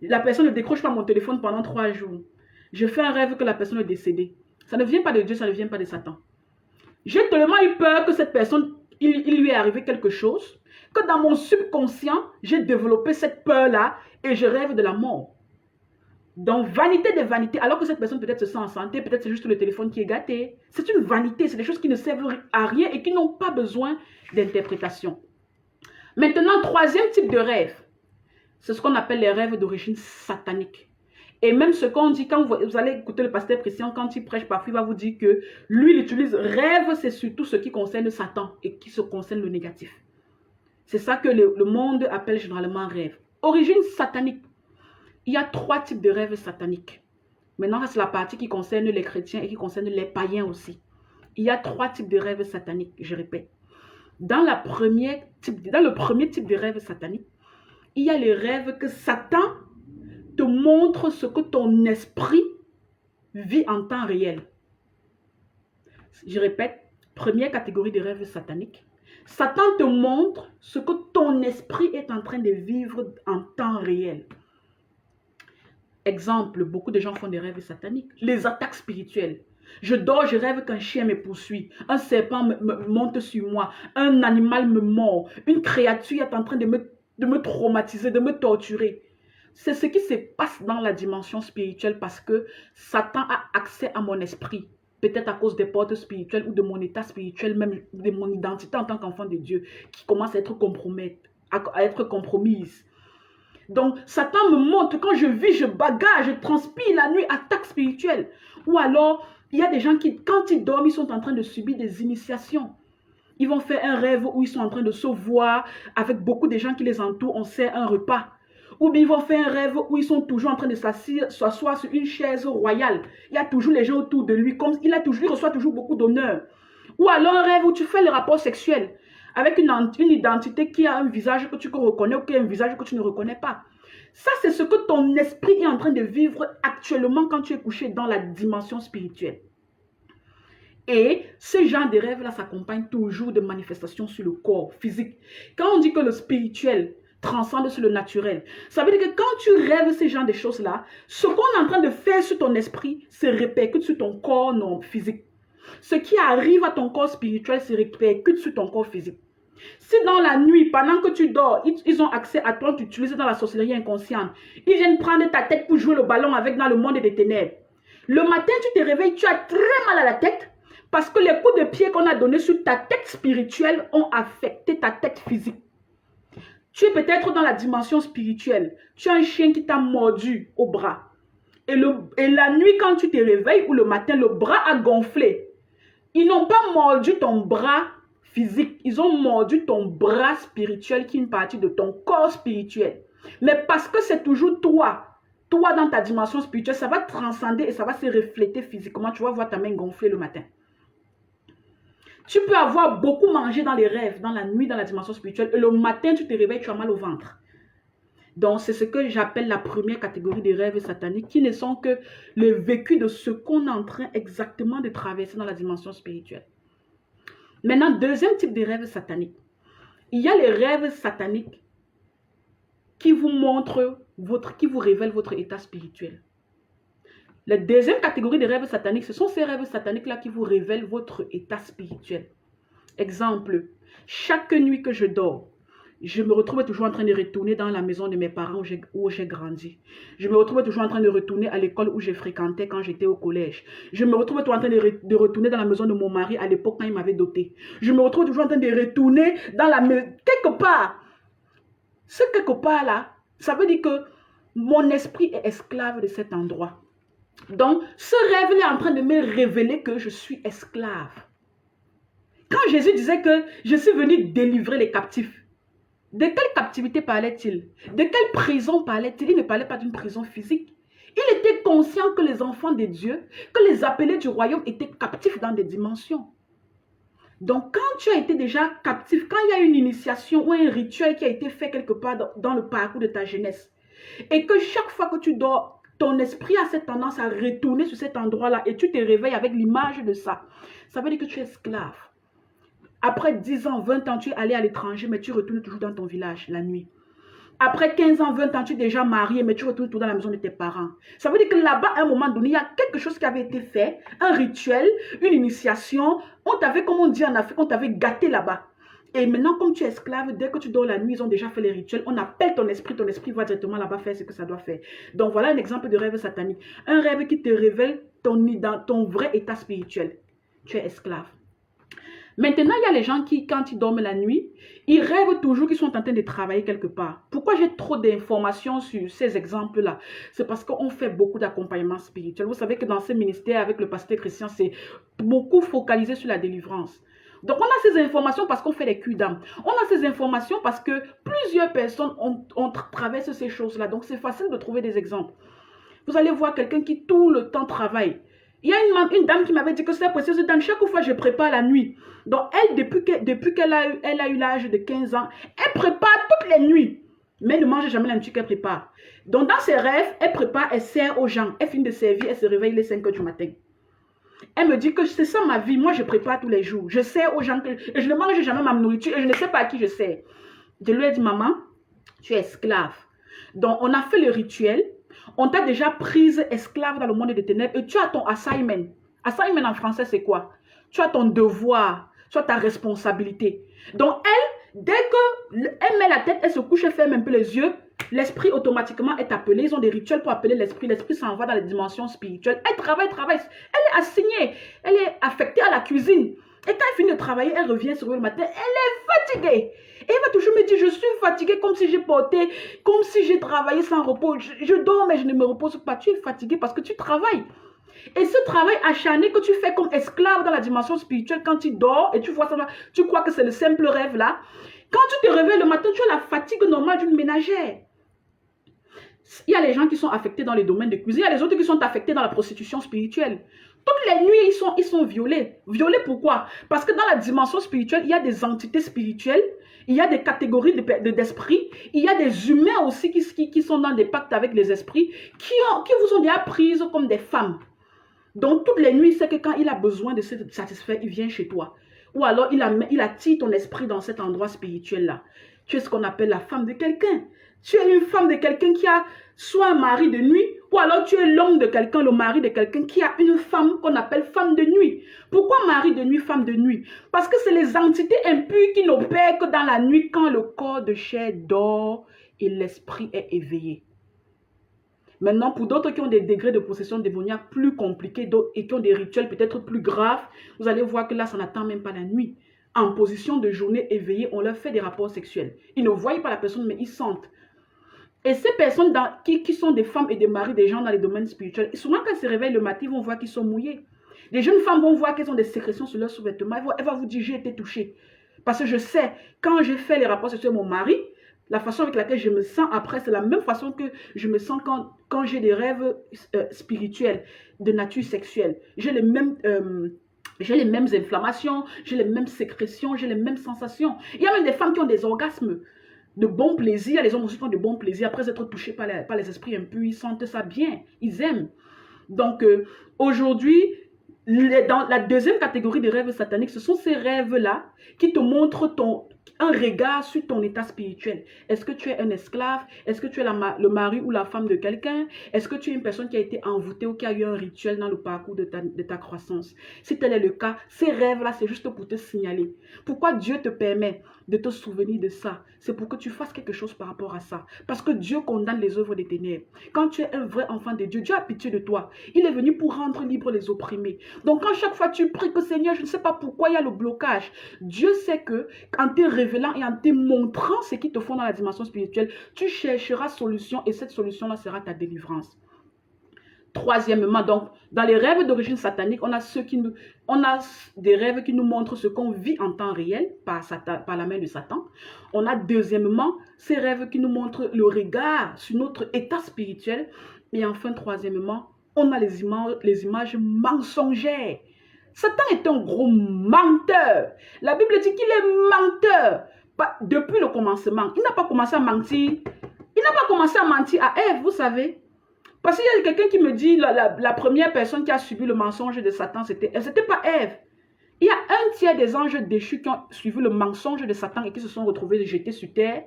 La personne ne décroche pas mon téléphone pendant 3 jours. Je fais un rêve que la personne est décédée. Ça ne vient pas de Dieu, ça ne vient pas de Satan. J'ai tellement eu peur que cette personne, il lui est arrivé quelque chose, que dans mon subconscient, j'ai développé cette peur-là et je rêve de la mort. Donc, vanité des vanités, alors que cette personne peut-être se sent en santé, peut-être c'est juste le téléphone qui est gâté. C'est une vanité, c'est des choses qui ne servent à rien et qui n'ont pas besoin d'interprétation. Maintenant, troisième type de rêve, c'est ce qu'on appelle les rêves d'origine satanique. Et même ce qu'on dit, quand vous allez écouter le pasteur Christian, quand il prêche parfois, il va vous dire que lui, il utilise rêve, c'est surtout ce qui concerne Satan et qui se concerne le négatif. C'est ça que le monde appelle généralement rêve. Origine satanique. Il y a 3 types de rêves sataniques. Maintenant, ça c'est la partie qui concerne les chrétiens et qui concerne les païens aussi. Il y a 3 types de rêves sataniques, je répète. Dans le premier type de rêve satanique, il y a les rêves que Satan te montre ce que ton esprit vit en temps réel. Je répète, première catégorie de rêves sataniques. Satan te montre ce que ton esprit est en train de vivre en temps réel. Exemple, beaucoup de gens font des rêves sataniques. Les attaques spirituelles. Je dors, je rêve qu'un chien me poursuit. Un serpent me monte sur moi. Un animal me mord. Une créature est en train de me traumatiser, de me torturer. C'est ce qui se passe dans la dimension spirituelle parce que Satan a accès à mon esprit. Peut-être à cause des portes spirituelles ou de mon état spirituel, même de mon identité en tant qu'enfant de Dieu, qui commence à être compromise. Donc, Satan me montre, quand je vis, je bagarre, je transpire la nuit, attaque spirituelle. Ou alors, Il y a des gens qui, quand ils dorment, ils sont en train de subir des initiations. Ils vont faire un rêve où ils sont en train de se voir avec beaucoup de gens qui les entourent, on sert un repas. Ou bien ils vont faire un rêve où ils sont toujours en train de s'asseoir sur une chaise royale. Il y a toujours les gens autour de lui, comme il reçoit toujours beaucoup d'honneur. Ou alors un rêve où tu fais le rapport sexuel avec une identité qui a un visage que tu reconnais ou qui a un visage que tu ne reconnais pas. Ça, c'est ce que ton esprit est en train de vivre actuellement quand tu es couché dans la dimension spirituelle. Et ce genre de rêve-là s'accompagne toujours de manifestations sur le corps physique. Quand on dit que le spirituel transcende sur le naturel, ça veut dire que quand tu rêves ce genre de choses-là, ce qu'on est en train de faire sur ton esprit se répercute sur ton corps non physique. Ce qui arrive à ton corps spirituel se répercute sur ton corps physique. Si dans la nuit, pendant que tu dors, ils ont accès à toi, tu utilises dans la sorcellerie inconsciente, ils viennent prendre ta tête pour jouer le ballon avec dans le monde des ténèbres. Le matin, tu te réveilles, tu as très mal à la tête parce que les coups de pied qu'on a donnés sur ta tête spirituelle ont affecté ta tête physique. Tu es peut-être dans la dimension spirituelle. Tu as un chien qui t'a mordu au bras. Et la nuit, quand tu te réveilles ou le matin, le bras a gonflé. Ils n'ont pas mordu ton bras physique. Ils ont mordu ton bras spirituel qui est une partie de ton corps spirituel. Mais parce que c'est toujours toi dans ta dimension spirituelle, ça va transcender et ça va se refléter physiquement. Tu vas voir ta main gonfler le matin. Tu peux avoir beaucoup mangé dans les rêves, dans la nuit, dans la dimension spirituelle. Et le matin, tu te réveilles, tu as mal au ventre. Donc, c'est ce que j'appelle la première catégorie des rêves sataniques qui ne sont que le vécu de ce qu'on est en train exactement de traverser dans la dimension spirituelle. Maintenant, deuxième type de rêves sataniques. Il y a les rêves sataniques qui vous montrent, qui vous révèlent votre état spirituel. La deuxième catégorie de rêves sataniques, ce sont ces rêves sataniques-là qui vous révèlent votre état spirituel. Exemple, chaque nuit que je dors, je me retrouve toujours en train de retourner dans la maison de mes parents où j'ai grandi. Je me retrouve toujours en train de retourner à l'école où j'ai fréquenté quand j'étais au collège. Je me retrouve toujours en train de retourner dans la maison de mon mari à l'époque quand il m'avait doté. Je me retrouve toujours en train de retourner dans la maison, quelque part. Ce quelque part là, ça veut dire que mon esprit est esclave de cet endroit. Donc, ce rêve est en train de me révéler que je suis esclave. Quand Jésus disait que je suis venu délivrer les captifs, de quelle captivité parlait-il? De quelle prison parlait-il? Il ne parlait pas d'une prison physique. Il était conscient que les enfants de Dieu, que les appelés du royaume étaient captifs dans des dimensions. Donc, quand tu as été déjà captif, quand il y a une initiation ou un rituel qui a été fait quelque part dans le parcours de ta jeunesse, et que chaque fois que tu dors, ton esprit a cette tendance à retourner sur cet endroit-là et tu te réveilles avec l'image de ça, ça veut dire que tu es esclave. Après 10 ans, 20 ans, tu es allé à l'étranger, mais tu retournes toujours dans ton village la nuit. Après 15 ans, 20 ans, tu es déjà marié, mais tu retournes toujours dans la maison de tes parents. Ça veut dire que là-bas, à un moment donné, il y a quelque chose qui avait été fait, un rituel, une initiation. On t'avait, comme on dit en Afrique, on t'avait gâté là-bas. Et maintenant, comme tu es esclave, dès que tu dors la nuit, ils ont déjà fait les rituels. On appelle ton esprit va directement là-bas faire ce que ça doit faire. Donc voilà un exemple de rêve satanique. Un rêve qui te révèle ton vrai état spirituel. Tu es esclave. Maintenant, il y a les gens qui, quand ils dorment la nuit, ils rêvent toujours qu'ils sont en train de travailler quelque part. Pourquoi j'ai trop d'informations sur ces exemples-là? C'est parce qu'on fait beaucoup d'accompagnement spirituel. Vous savez que dans ce ministère, avec le pasteur Christian, c'est beaucoup focalisé sur la délivrance. Donc, on a ces informations parce qu'on fait des culs d'âme. On a ces informations parce que plusieurs personnes ont traversé ces choses-là. Donc, c'est facile de trouver des exemples. Vous allez voir quelqu'un qui tout le temps travaille. Il y a une dame qui m'avait dit que c'est précieux. Chaque fois, je prépare la nuit. Donc, elle, depuis qu'elle a eu l'âge de 15 ans, elle prépare toutes les nuits. Mais elle ne mange jamais la nuit qu'elle prépare. Donc, dans ses rêves, elle prépare, elle sert aux gens. Elle finit de servir, elle se réveille les 5 heures du matin. Elle me dit que c'est ça ma vie. Moi, je prépare tous les jours. Je sers aux gens. Et je ne mange jamais ma nourriture. Et je ne sais pas à qui je sers. Je lui ai dit, maman, tu es esclave. Donc, on a fait le rituel. On t'a déjà prise esclave dans le monde des ténèbres. Et tu as ton assignment. Assignment en français, c'est quoi? Tu as ton devoir. Tu as ta responsabilité. Donc, elle, dès qu'elle met la tête, elle se couche, elle ferme un peu les yeux. L'esprit automatiquement est appelé. Ils ont des rituels pour appeler l'esprit. L'esprit s'en va dans les dimensions spirituelles. Elle travaille. Elle est assignée. Elle est affectée à la cuisine. Et quand elle finit de travailler, elle revient sur le matin. Elle est fatiguée. Et elle va toujours me dire, je suis fatiguée comme si j'ai porté, comme si j'ai travaillé sans repos. Je dors mais je ne me repose pas. Tu es fatiguée parce que tu travailles. Et ce travail acharné que tu fais comme esclave dans la dimension spirituelle, quand tu dors et tu vois ça, tu crois que c'est le simple rêve là. Quand tu te réveilles le matin, tu as la fatigue normale d'une ménagère. Il y a les gens qui sont affectés dans les domaines de cuisine, il y a les autres qui sont affectés dans la prostitution spirituelle. Toutes les nuits, ils sont violés. Violés pourquoi? Parce que dans la dimension spirituelle, il y a des entités spirituelles, il y a des catégories d'esprits, il y a des humains aussi qui sont dans des pactes avec les esprits, qui vous ont bien prises comme des femmes. Donc, toutes les nuits, c'est que quand il a besoin de se satisfaire, il vient chez toi. Ou alors, il attire ton esprit dans cet endroit spirituel-là. Tu es ce qu'on appelle la femme de quelqu'un. Tu es une femme de quelqu'un qui a soit un mari de nuit, ou alors tu es l'homme de quelqu'un, le mari de quelqu'un qui a une femme qu'on appelle femme de nuit. Pourquoi mari de nuit, femme de nuit? Parce que c'est les entités impures qui n'opèrent que dans la nuit quand le corps de chair dort et l'esprit est éveillé. Maintenant, pour d'autres qui ont des degrés de possession démoniaque plus compliqués et qui ont des rituels peut-être plus graves, vous allez voir que là, ça n'attend même pas la nuit. En position de journée éveillée, on leur fait des rapports sexuels. Ils ne voient pas la personne, mais ils sentent. Et ces personnes qui sont des femmes et des maris, des gens dans les domaines spirituels, souvent quand elles se réveillent le matin, ils vont voir qu'ils sont mouillés. Les jeunes femmes vont voir qu'elles ont des sécrétions sur leurs sous-vêtements. Elles vont vous dire, j'ai été touchée. Parce que je sais, quand j'ai fait les rapports sexuels avec mon mari, la façon avec laquelle je me sens après, c'est la même façon que je me sens quand j'ai des rêves spirituels, de nature sexuelle. J'ai les mêmes inflammations, j'ai les mêmes sécrétions, j'ai les mêmes sensations. Il y a même des femmes qui ont des orgasmes de bon plaisir, les hommes aussi font de bon plaisir après être touchés par les esprits impurs, ils sentent ça bien, ils aiment. Donc aujourd'hui, dans la deuxième catégorie des rêves sataniques, ce sont ces rêves-là qui te montrent un regard sur ton état spirituel. Est-ce que tu es un esclave? Est-ce que tu es le mari ou la femme de quelqu'un? Est-ce que tu es une personne qui a été envoûtée ou qui a eu un rituel dans le parcours de ta croissance? Si tel est le cas, ces rêves-là, c'est juste pour te signaler. Pourquoi Dieu te permet de te souvenir de ça? C'est pour que tu fasses quelque chose par rapport à ça. Parce que Dieu condamne les œuvres des ténèbres. Quand tu es un vrai enfant de Dieu, Dieu a pitié de toi. Il est venu pour rendre libre les opprimés. Donc, quand chaque fois tu pries que Seigneur, je ne sais pas pourquoi il y a le blocage, Dieu sait que en te révélant et en te montrant ce qu'ils te font dans la dimension spirituelle, tu chercheras solution et cette solution-là sera ta délivrance. Troisièmement, donc, dans les rêves d'origine satanique, on a des rêves qui nous montrent ce qu'on vit en temps réel par la main de Satan. On a deuxièmement ces rêves qui nous montrent le regard sur notre état spirituel. Et enfin, troisièmement, on a les images mensongères. Satan est un gros menteur. La Bible dit qu'il est menteur depuis le commencement. Il n'a pas commencé à mentir. Il n'a pas commencé à mentir à Ève, vous savez. Parce qu'il y a quelqu'un qui me dit, la première personne qui a subi le mensonge de Satan, c'était pas Ève. Il y a un tiers des anges déchus qui ont suivi le mensonge de Satan et qui se sont retrouvés jetés sur terre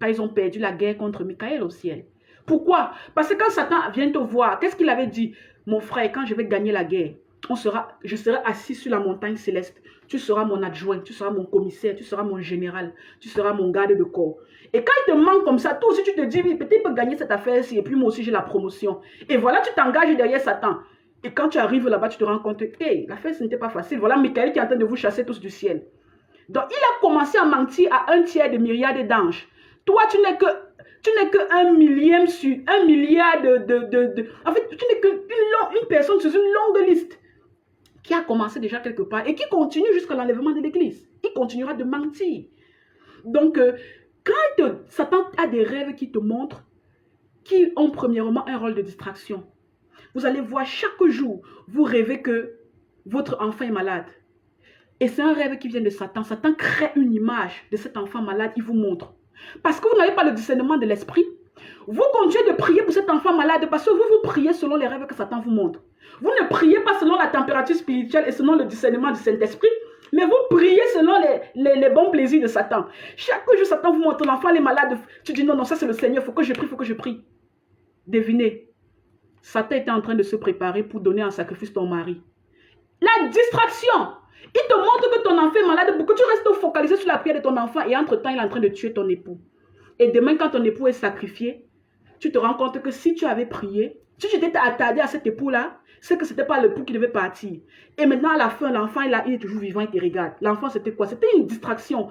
quand ils ont perdu la guerre contre Michael au ciel. Pourquoi? Parce que quand Satan vient te voir, qu'est-ce qu'il avait dit? Mon frère, quand je vais gagner la guerre, je serai assis sur la montagne céleste. Tu seras mon adjoint, tu seras mon commissaire, tu seras mon général, tu seras mon garde de corps. Et quand il te manque comme ça, toi aussi tu te dis, oui, peut-être il peut gagner cette affaire-ci et puis moi aussi j'ai la promotion. Et voilà, tu t'engages derrière Satan. Et quand tu arrives là-bas, tu te rends compte, hey, l'affaire ce n'était pas facile. Voilà Michael qui est en train de vous chasser tous du ciel. Donc il a commencé à mentir à un tiers de myriades d'anges. Toi, tu n'es que un millième sur un milliard En fait, tu n'es qu'une personne sur une longue liste qui a commencé déjà quelque part et qui continue jusqu'à l'enlèvement de l'église. Il continuera de mentir. Donc, quand Satan a des rêves qui te montrent, qui ont premièrement un rôle de distraction, vous allez voir chaque jour, vous rêvez que votre enfant est malade. Et c'est un rêve qui vient de Satan. Satan crée une image de cet enfant malade, il vous montre. Parce que vous n'avez pas le discernement de l'esprit. Vous continuez de prier pour cet enfant malade parce que vous priez selon les rêves que Satan vous montre. Vous ne priez pas selon la température spirituelle et selon le discernement du Saint-Esprit, mais vous priez selon les bons plaisirs de Satan. Chaque jour, Satan vous montre l'enfant est malade. Tu dis non, ça c'est le Seigneur, il faut que je prie. Devinez, Satan était en train de se préparer pour donner en sacrifice ton mari. La distraction. Il te montre que ton enfant est malade pour que tu restes focalisé sur la prière de ton enfant et entre-temps, il est en train de tuer ton époux. Et demain, quand ton époux est sacrifié, tu te rends compte que si tu avais prié, si tu t'étais attardé à cet époux-là, c'est que ce n'était pas l'époux qui devait partir. Et maintenant, à la fin, l'enfant, il est toujours vivant, il te regarde. L'enfant, c'était quoi? C'était une distraction.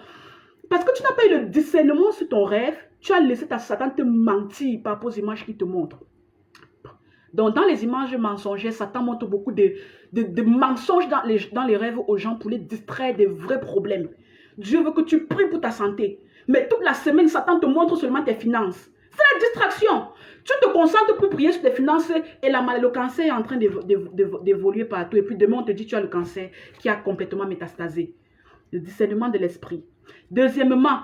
Parce que tu n'as pas eu le discernement sur ton rêve, tu as laissé ta Satan te mentir par rapport aux images qu'il te montre. Donc, dans les images mensongères, Satan montre beaucoup de mensonges dans les rêves aux gens pour les distraire des vrais problèmes. Dieu veut que tu pries pour ta santé. Mais toute la semaine, Satan te montre seulement tes finances. C'est la distraction. Tu te concentres pour prier sur tes finances et le cancer est en train d'évoluer partout. Et puis demain, on te dit tu as le cancer qui a complètement métastasé. Le discernement de l'esprit. Deuxièmement,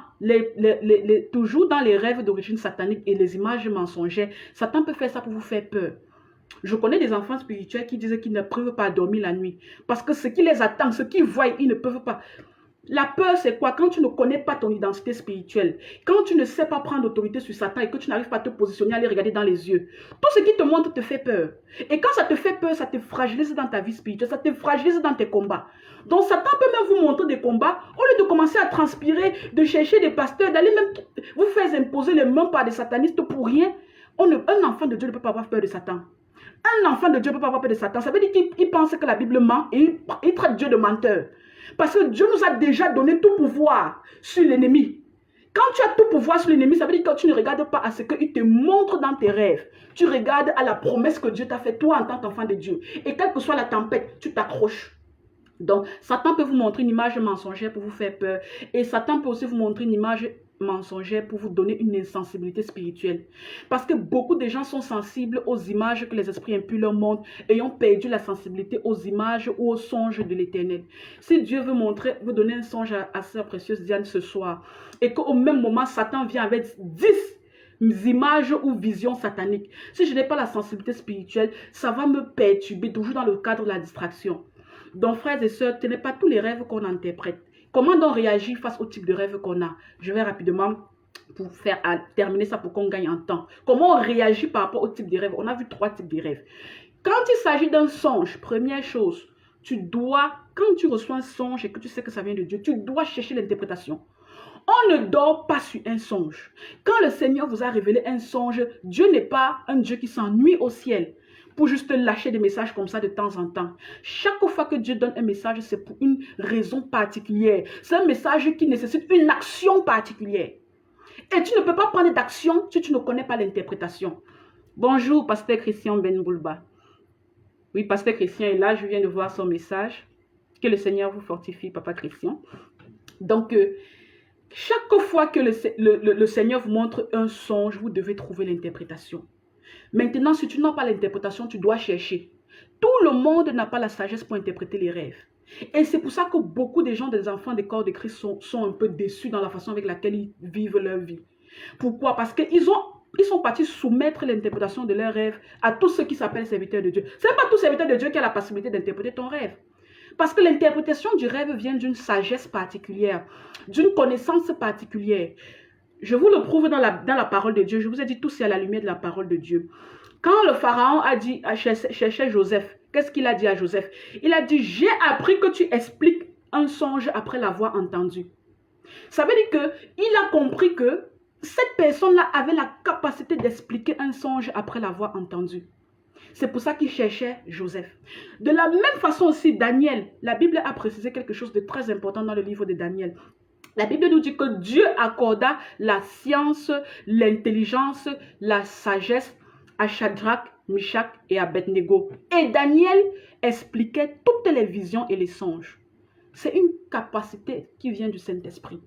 toujours dans les rêves d'origine satanique et les images mensongères, Satan peut faire ça pour vous faire peur. Je connais des enfants spirituels qui disent qu'ils ne peuvent pas dormir la nuit. Parce que ce qui les attend, ce qu'ils voient, ils ne peuvent pas. La peur, c'est quoi? Quand tu ne connais pas ton identité spirituelle, quand tu ne sais pas prendre autorité sur Satan et que tu n'arrives pas à te positionner, à les regarder dans les yeux, tout ce qui te montre te fait peur. Et quand ça te fait peur, ça te fragilise dans ta vie spirituelle, ça te fragilise dans tes combats. Donc Satan peut même vous montrer des combats, au lieu de commencer à transpirer, de chercher des pasteurs, d'aller même vous faire imposer les mains par des satanistes pour rien. Un enfant de Dieu ne peut pas avoir peur de Satan. Un enfant de Dieu ne peut pas avoir peur de Satan. Ça veut dire qu'il pense que la Bible ment et il traite Dieu de menteur. Parce que Dieu nous a déjà donné tout pouvoir sur l'ennemi. Quand tu as tout pouvoir sur l'ennemi, ça veut dire que tu ne regardes pas à ce qu'il te montre dans tes rêves. Tu regardes à la promesse que Dieu t'a faite, toi en tant qu'enfant de Dieu. Et quelle que soit la tempête, tu t'accroches. Donc, Satan peut vous montrer une image mensongère pour vous faire peur. Et Satan peut aussi vous montrer une image mensongère pour vous donner une insensibilité spirituelle. Parce que beaucoup de gens sont sensibles aux images que les esprits impurs leur montrent et ont perdu la sensibilité aux images ou aux songes de l'Éternel. Si Dieu veut vous donner un songe à sa précieuse Diane ce soir et qu'au même moment, Satan vient avec 10 images ou visions sataniques, si je n'ai pas la sensibilité spirituelle, ça va me perturber toujours dans le cadre de la distraction. Donc, frères et sœurs, ce n'est pas tous les rêves qu'on interprète. Comment donc réagir face au type de rêve qu'on a? Je vais rapidement pour terminer ça pour qu'on gagne en temps. Comment on réagit par rapport au type de rêve? On a vu 3 types de rêves. Quand il s'agit d'un songe, première chose, quand tu reçois un songe et que tu sais que ça vient de Dieu, tu dois chercher l'interprétation. On ne dort pas sur un songe. Quand le Seigneur vous a révélé un songe, Dieu n'est pas un Dieu qui s'ennuie au ciel pour juste lâcher des messages comme ça de temps en temps. Chaque fois que Dieu donne un message, c'est pour une raison particulière. C'est un message qui nécessite une action particulière. Et tu ne peux pas prendre d'action si tu ne connais pas l'interprétation. Bonjour, pasteur Christian Benboulba. Oui, pasteur Christian est là, je viens de voir son message. Que le Seigneur vous fortifie, papa Christian. Donc, chaque fois que le Seigneur vous montre un songe, vous devez trouver l'interprétation. Maintenant, si tu n'as pas l'interprétation, tu dois chercher. Tout le monde n'a pas la sagesse pour interpréter les rêves. Et c'est pour ça que beaucoup de gens, des enfants des corps de Christ, sont un peu déçus dans la façon avec laquelle ils vivent leur vie. Pourquoi? Parce qu'ils sont partis soumettre l'interprétation de leurs rêves à tous ceux qui s'appellent serviteurs de Dieu. Ce n'est pas tout serviteur de Dieu qui a la possibilité d'interpréter ton rêve. Parce que l'interprétation du rêve vient d'une sagesse particulière, d'une connaissance particulière. Je vous le prouve dans la parole de Dieu. Je vous ai dit tout c'est à la lumière de la parole de Dieu. Quand le pharaon cherchait Joseph, qu'est-ce qu'il a dit à Joseph? Il a dit, j'ai appris que tu expliques un songe après l'avoir entendu. Ça veut dire qu'il a compris que cette personne-là avait la capacité d'expliquer un songe après l'avoir entendu. C'est pour ça qu'il cherchait Joseph. De la même façon aussi, Daniel, la Bible a précisé quelque chose de très important dans le livre de Daniel. La Bible nous dit que Dieu accorda la science, l'intelligence, la sagesse à Shadrach, Meshach et Abednego. Et Daniel expliquait toutes les visions et les songes. C'est une capacité qui vient du Saint-Esprit.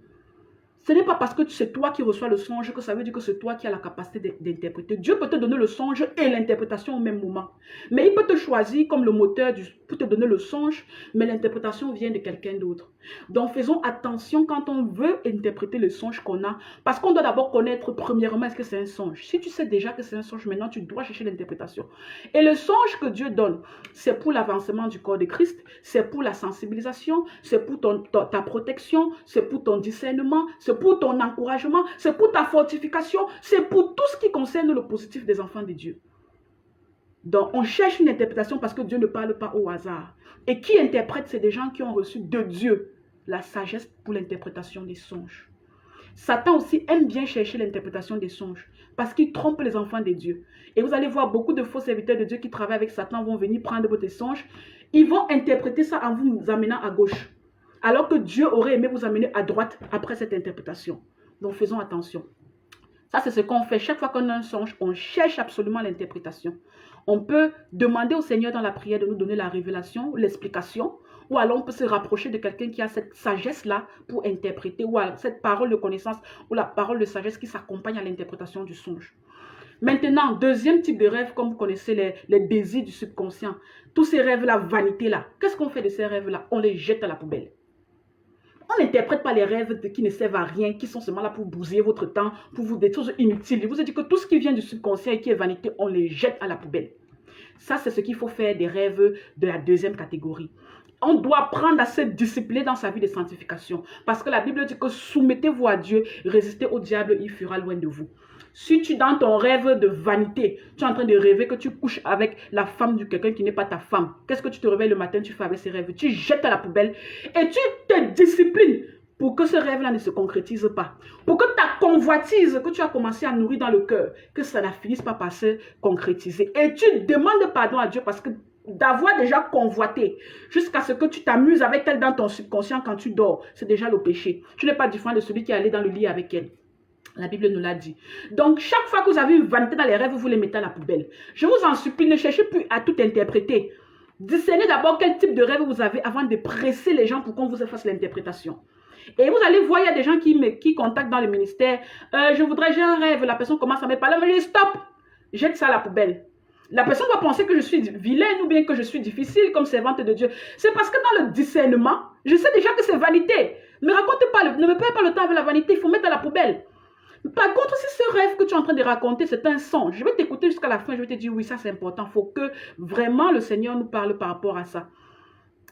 Ce n'est pas parce que c'est toi qui reçois le songe que ça veut dire que c'est toi qui as la capacité d'interpréter. Dieu peut te donner le songe et l'interprétation au même moment. Mais il peut te choisir comme le moteur pour te donner le songe, mais l'interprétation vient de quelqu'un d'autre. Donc faisons attention quand on veut interpréter le songe qu'on a, parce qu'on doit d'abord connaître premièrement est-ce que c'est un songe. Si tu sais déjà que c'est un songe, maintenant tu dois chercher l'interprétation. Et le songe que Dieu donne, c'est pour l'avancement du corps de Christ, c'est pour la sensibilisation, c'est pour ta protection, c'est pour ton discernement, c'est pour ton encouragement, c'est pour ta fortification, c'est pour tout ce qui concerne le positif des enfants de Dieu. Donc, on cherche une interprétation parce que Dieu ne parle pas au hasard. Et qui interprète, c'est des gens qui ont reçu de Dieu la sagesse pour l'interprétation des songes. Satan aussi aime bien chercher l'interprétation des songes parce qu'il trompe les enfants de Dieu. Et vous allez voir beaucoup de faux serviteurs de Dieu qui travaillent avec Satan vont venir prendre votre songe. Ils vont interpréter ça en vous amenant à gauche. Alors que Dieu aurait aimé vous amener à droite après cette interprétation. Donc faisons attention. Ça, c'est ce qu'on fait. Chaque fois qu'on a un songe, on cherche absolument l'interprétation. On peut demander au Seigneur dans la prière de nous donner la révélation, l'explication, ou alors on peut se rapprocher de quelqu'un qui a cette sagesse-là pour interpréter, ou cette parole de connaissance, ou la parole de sagesse qui s'accompagne à l'interprétation du songe. Maintenant, deuxième type de rêve, comme vous connaissez les désirs du subconscient, tous ces rêves-là, vanité-là, qu'est-ce qu'on fait de ces rêves-là? On les jette à la poubelle. On n'interprète pas les rêves qui ne servent à rien, qui sont seulement là pour bousiller votre temps, pour vous des choses inutiles. Je vous ai dit que tout ce qui vient du subconscient et qui est vanité, on les jette à la poubelle. Ça, c'est ce qu'il faut faire des rêves de la deuxième catégorie. On doit apprendre à se discipliner dans sa vie de sanctification. Parce que la Bible dit que soumettez-vous à Dieu, résistez au diable, il fuira loin de vous. Si tu, dans ton rêve de vanité, tu es en train de rêver que tu couches avec la femme de quelqu'un qui n'est pas ta femme, qu'est-ce que tu te réveilles le matin, tu fais avec ces rêves? Tu jettes à la poubelle et tu te disciplines pour que ce rêve-là ne se concrétise pas. Pour que ta convoitise que tu as commencé à nourrir dans le cœur, que ça ne finisse pas par se concrétiser. Et tu demandes pardon à Dieu parce que d'avoir déjà convoité jusqu'à ce que tu t'amuses avec elle dans ton subconscient quand tu dors, c'est déjà le péché. Tu n'es pas différent de celui qui est allé dans le lit avec elle. La Bible nous l'a dit. Donc, chaque fois que vous avez une vanité dans les rêves, vous les mettez à la poubelle. Je vous en supplie, ne cherchez plus à tout interpréter. Discernez d'abord quel type de rêve vous avez avant de presser les gens pour qu'on vous fasse l'interprétation. Et vous allez voir, il y a des gens qui contactent dans le ministère. J'ai un rêve. La personne commence à me parler. Mais je dis stop, jette ça à la poubelle. La personne va penser que je suis vilaine ou bien que je suis difficile comme servante de Dieu. C'est parce que dans le discernement, je sais déjà que c'est vanité. Ne me perds pas le temps avec la vanité, il faut mettre à la poubelle. Par contre, si ce rêve que tu es en train de raconter, c'est un songe, je vais t'écouter jusqu'à la fin, je vais te dire oui, ça c'est important. Il faut que vraiment le Seigneur nous parle par rapport à ça.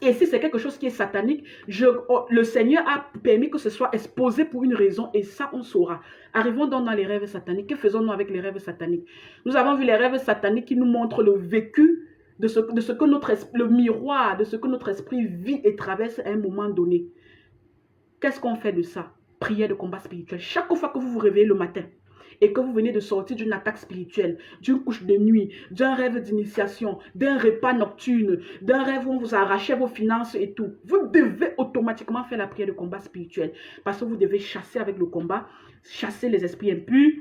Et si c'est quelque chose qui est satanique, le Seigneur a permis que ce soit exposé pour une raison et ça on saura. Arrivons donc dans les rêves sataniques. Que faisons-nous avec les rêves sataniques? Nous avons vu les rêves sataniques qui nous montrent le vécu de ce que le miroir de ce que notre esprit vit et traverse à un moment donné. Qu'est-ce qu'on fait de ça? Prière de combat spirituel. Chaque fois que vous vous réveillez le matin et que vous venez de sortir d'une attaque spirituelle, d'une couche de nuit, d'un rêve d'initiation, d'un repas nocturne, d'un rêve où on vous arrachait vos finances et tout, vous devez automatiquement faire la prière de combat spirituel parce que vous devez chasser avec le combat, chasser les esprits impurs.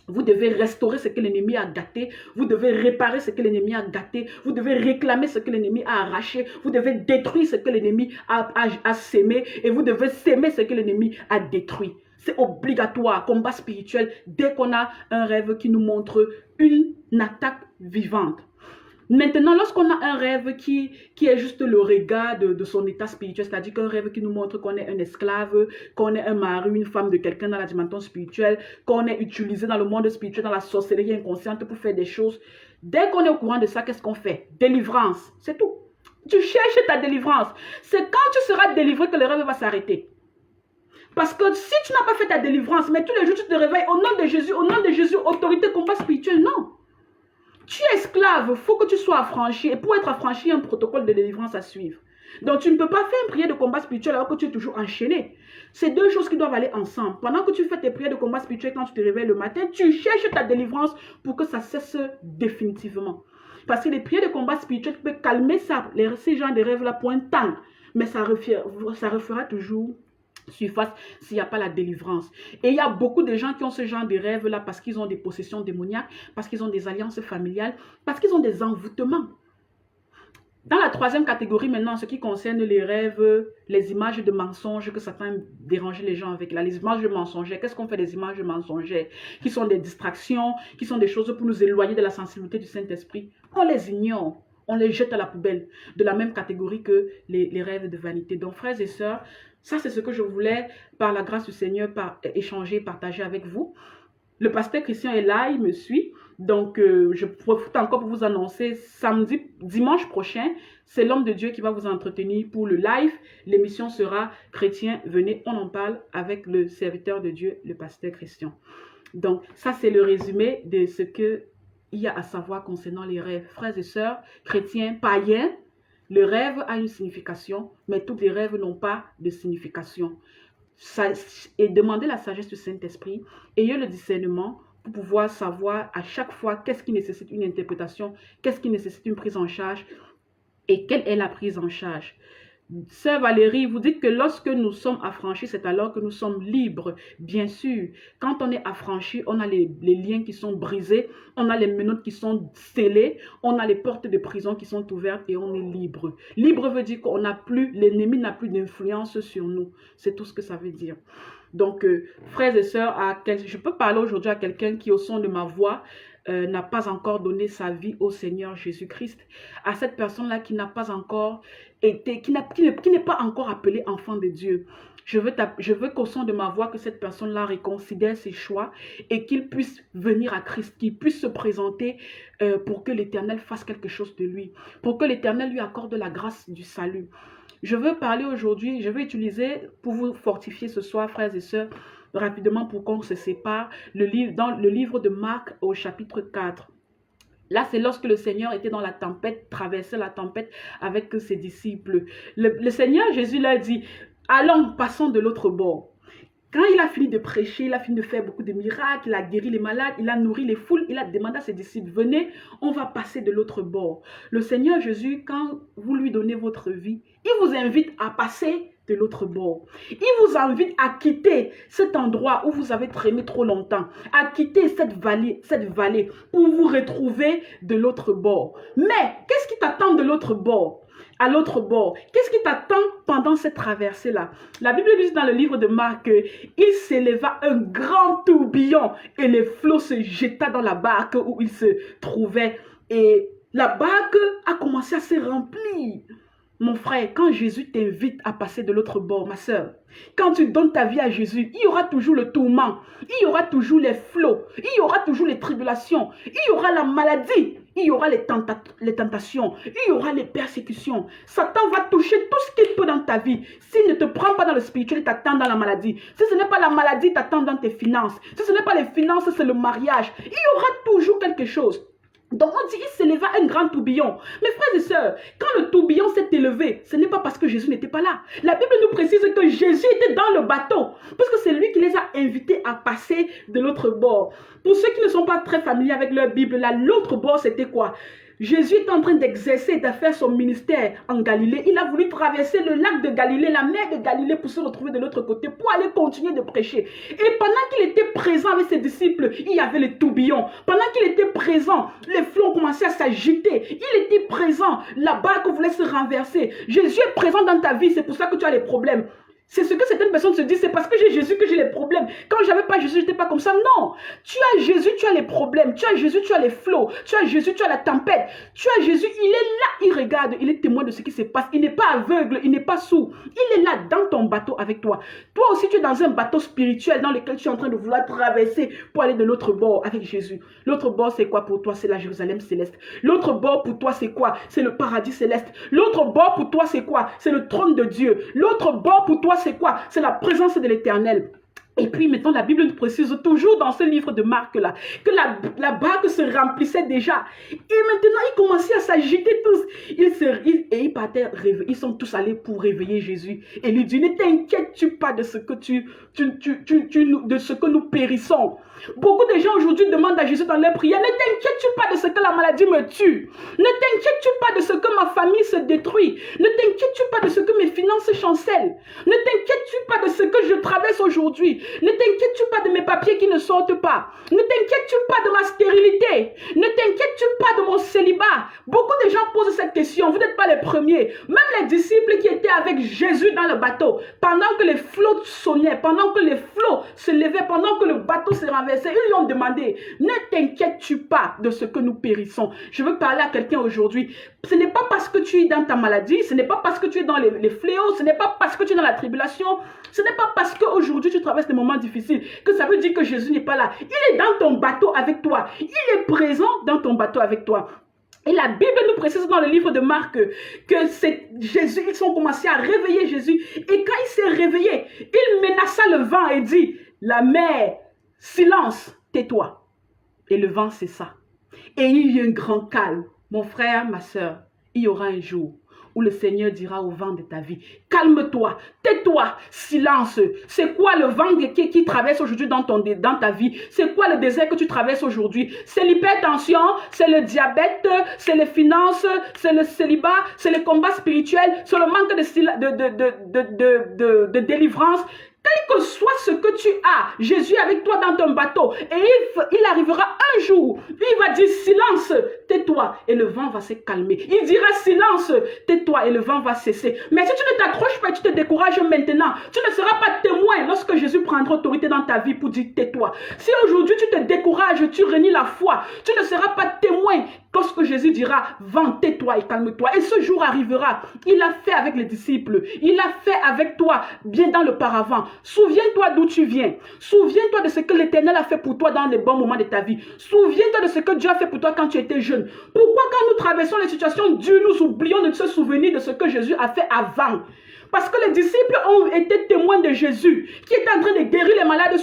Vous devez restaurer ce que l'ennemi a gâté. Vous devez réparer ce que l'ennemi a gâté. Vous devez réclamer ce que l'ennemi a arraché. Vous devez détruire ce que l'ennemi a sémé. Et vous devez s'aimer ce que l'ennemi a détruit. C'est obligatoire, combat spirituel, dès qu'on a un rêve qui nous montre une attaque vivante. Maintenant, lorsqu'on a un rêve qui est juste le regard de son état spirituel, c'est-à-dire qu'un rêve qui nous montre qu'on est un esclave, qu'on est un mari, une femme de quelqu'un dans la dimension spirituelle, qu'on est utilisé dans le monde spirituel, dans la sorcellerie inconsciente pour faire des choses. Dès qu'on est au courant de ça, qu'est-ce qu'on fait? Délivrance, c'est tout. Tu cherches ta délivrance. C'est quand tu seras délivré que le rêve va s'arrêter. Parce que si tu n'as pas fait ta délivrance, mais tous les jours tu te réveilles au nom de Jésus, autorité, combat spirituel, non. Tu es esclave, il faut que tu sois affranchi. Et pour être affranchi, il y a un protocole de délivrance à suivre. Donc, tu ne peux pas faire une prière de combat spirituel alors que tu es toujours enchaîné. C'est deux choses qui doivent aller ensemble. Pendant que tu fais tes prières de combat spirituel quand tu te réveilles le matin, tu cherches ta délivrance pour que ça cesse définitivement. Parce que les prières de combat spirituel peuvent calmer ça, ces genres de rêves-là pour un temps. Mais ça refera toujours surface s'il n'y a pas la délivrance. Et il y a beaucoup de gens qui ont ce genre de rêves-là parce qu'ils ont des possessions démoniaques, parce qu'ils ont des alliances familiales, parce qu'ils ont des envoûtements. Dans la troisième catégorie maintenant, ce qui concerne les rêves, les images de mensonges que Satan dérange les gens avec, là, les images de mensongères. Qu'est-ce qu'on fait des images de mensongères? Qui sont des distractions, qui sont des choses pour nous éloigner de la sensibilité du Saint-Esprit. On les ignore. On les jette à la poubelle, de la même catégorie que les rêves de vanité. Donc, frères et sœurs, ça c'est ce que je voulais, par la grâce du Seigneur, échanger, partager avec vous. Le pasteur Christian est là, il me suit. Donc, je profite encore pour vous annoncer, dimanche prochain, c'est l'homme de Dieu qui va vous entretenir pour le live. L'émission sera Chrétien, venez, on en parle avec le serviteur de Dieu, le pasteur Christian. Donc, ça c'est le résumé de ce que il y a à savoir concernant les rêves. Frères et sœurs, chrétiens, païens, le rêve a une signification, mais tous les rêves n'ont pas de signification. Et demandez la sagesse du Saint-Esprit, ayez le discernement pour pouvoir savoir à chaque fois qu'est-ce qui nécessite une interprétation, qu'est-ce qui nécessite une prise en charge et quelle est la prise en charge. Sœur Valérie, vous dites que lorsque nous sommes affranchis, c'est alors que nous sommes libres. Bien sûr, quand on est affranchi, on a les liens qui sont brisés, on a les menottes qui sont scellées, on a les portes de prison qui sont ouvertes et on est libre. Libre veut dire qu'on n'a plus, l'ennemi n'a plus d'influence sur nous. C'est tout ce que ça veut dire. Donc, frères et sœurs, je peux parler aujourd'hui à quelqu'un qui, au son de ma voix, n'a pas encore donné sa vie au Seigneur Jésus-Christ. À cette personne-là qui n'a pas encore été, qui n'est pas encore appelée enfant de Dieu. Je veux qu'au son de ma voix, que cette personne-là reconsidère ses choix et qu'il puisse venir à Christ, qu'il puisse se présenter pour que l'Éternel fasse quelque chose de lui, pour que l'Éternel lui accorde la grâce du salut. Je veux parler aujourd'hui, je vais utiliser pour vous fortifier ce soir, frères et sœurs, rapidement pour qu'on se sépare, dans le livre de Marc au chapitre 4. Là, c'est lorsque le Seigneur était dans la tempête, traversait la tempête avec ses disciples. Le Seigneur Jésus leur dit, allons, passons de l'autre bord. Quand il a fini de prêcher, il a fini de faire beaucoup de miracles, il a guéri les malades, il a nourri les foules, il a demandé à ses disciples, venez, on va passer de l'autre bord. Le Seigneur Jésus, quand vous lui donnez votre vie, il vous invite à passer de l'autre bord. Il vous invite à quitter cet endroit où vous avez traîné trop longtemps, à quitter cette vallée pour vous retrouver de l'autre bord. Mais qu'est-ce qui t'attend de l'autre bord? À l'autre bord, qu'est-ce qui t'attend pendant cette traversée-là? La Bible dit dans le livre de Marc, il s'éleva un grand tourbillon et les flots se jeta dans la barque où il se trouvait et la barque a commencé à se remplir. Mon frère, quand Jésus t'invite à passer de l'autre bord, ma soeur, quand tu donnes ta vie à Jésus, il y aura toujours le tourment, il y aura toujours les flots, il y aura toujours les tribulations, il y aura la maladie, il y aura les tentations, il y aura les persécutions. Satan va toucher tout ce qu'il peut dans ta vie. S'il ne te prend pas dans le spirituel, il t'attend dans la maladie. Si ce n'est pas la maladie, il t'attend dans tes finances. Si ce n'est pas les finances, c'est le mariage. Il y aura toujours quelque chose. Donc on dit, il s'éleva un grand tourbillon. Mes frères et sœurs, quand le tourbillon s'est élevé, ce n'est pas parce que Jésus n'était pas là. La Bible nous précise que Jésus était dans le bateau, parce que c'est lui qui les a invités à passer de l'autre bord. Pour ceux qui ne sont pas très familiers avec leur Bible, là, l'autre bord, c'était quoi? Jésus est en train d'exercer, de faire son ministère en Galilée. Il a voulu traverser le lac de Galilée, la mer de Galilée pour se retrouver de l'autre côté, pour aller continuer de prêcher. Et pendant qu'il était présent avec ses disciples, il y avait les tourbillons. Pendant qu'il était présent, les flots commençaient à s'agiter. Il était présent, la barque voulait se renverser. Jésus est présent dans ta vie, c'est pour ça que tu as les problèmes. C'est ce que certaines personnes se disent, c'est parce que j'ai Jésus que j'ai les problèmes. Quand je n'avais pas Jésus, je n'étais pas comme ça. Non, tu as Jésus, tu as les problèmes. Tu as Jésus, tu as les flots. Tu as Jésus, tu as la tempête. Tu as Jésus, il est là, il regarde, il est témoin de ce qui se passe. Il n'est pas aveugle, il n'est pas sourd. Il est là dans ton bateau avec toi. Toi aussi, tu es dans un bateau spirituel dans lequel tu es en train de vouloir traverser pour aller de l'autre bord avec Jésus. L'autre bord, c'est quoi pour toi? C'est la Jérusalem céleste. L'autre bord pour toi, c'est quoi? C'est le paradis céleste. L'autre bord pour toi, c'est quoi? C'est le trône de Dieu. L'autre bord pour toi, c'est quoi? C'est la présence de l'Éternel. Et puis maintenant, la Bible nous précise toujours dans ce livre de Marc-là que la barque se remplissait déjà. Et maintenant, ils commençaient à s'agiter tous. Ils partaient, ils sont tous allés pour réveiller Jésus. Et lui dit, ne t'inquiètes-tu pas de ce que de ce que nous périssons. Beaucoup de gens aujourd'hui demandent à Jésus dans leur prière, ne t'inquiètes-tu pas de ce que la maladie me tue. Ne t'inquiètes-tu pas de ce que ma famille se détruit. Ne t'inquiètes-tu pas de ce que mes finances chancellent. Ne t'inquiètes-tu pas de ce que je traverse aujourd'hui. Ne t'inquiètes-tu pas de mes papiers qui ne sortent pas. Ne t'inquiètes-tu pas de ma stérilité. Ne t'inquiètes-tu pas de mon célibat. Beaucoup de gens posent cette question. Vous n'êtes pas les premiers. Même les disciples qui étaient avec Jésus dans le bateau, pendant que les flots sonnaient, pendant que les flots se levaient, pendant que le bateau se renversait, ils lui ont demandé, ne t'inquiètes-tu pas de ce que nous périssons. Je veux parler à quelqu'un aujourd'hui. Ce n'est pas parce que tu es dans ta maladie, ce n'est pas parce que tu es dans les fléaux, ce n'est pas parce que tu es dans la tribulation, ce n'est pas parce qu'aujourd'hui tu traverses des moments difficiles que ça veut dire que Jésus n'est pas là. Il est dans ton bateau avec toi. Il est présent dans ton bateau avec toi. Et la Bible nous précise dans le livre de Marc que c'est Jésus, ils ont commencé à réveiller Jésus. Et quand il s'est réveillé, il menaça le vent et dit, la mer, silence, tais-toi. Et le vent cessa. Et il y eut un grand calme. Mon frère, ma soeur, il y aura un jour où le Seigneur dira au vent de ta vie, calme-toi, tais-toi, silence. C'est quoi le vent qui traverse aujourd'hui dans ta vie? C'est quoi le désert que tu traverses aujourd'hui? C'est l'hypertension, c'est le diabète, c'est les finances, c'est le célibat, c'est les combats spirituels, c'est le manque de délivrance. Quel que soit ce que tu as, Jésus est avec toi dans ton bateau. Et il arrivera un jour, il va dire silence, tais-toi, et le vent va se calmer. Il dira silence, tais-toi, et le vent va cesser. Mais si tu ne t'accroches pas, tu te décourages maintenant, tu ne seras pas témoin lorsque Jésus prendra autorité dans ta vie pour dire tais-toi. Si aujourd'hui tu te décourages, tu renies la foi, tu ne seras pas témoin lorsque Jésus dira vent, tais-toi et calme-toi. Et ce jour arrivera. Il l'a fait avec les disciples, il l'a fait avec toi bien dans le paravent. Souviens-toi d'où tu viens. Souviens-toi de ce que l'Éternel a fait pour toi dans les bons moments de ta vie. Souviens-toi de ce que Dieu a fait pour toi quand tu étais jeune. Pourquoi quand nous traversons les situations dures, nous oublions de se souvenir de ce que Jésus a fait avant? Parce que les disciples ont été témoins de Jésus, qui était en train de guérir les malades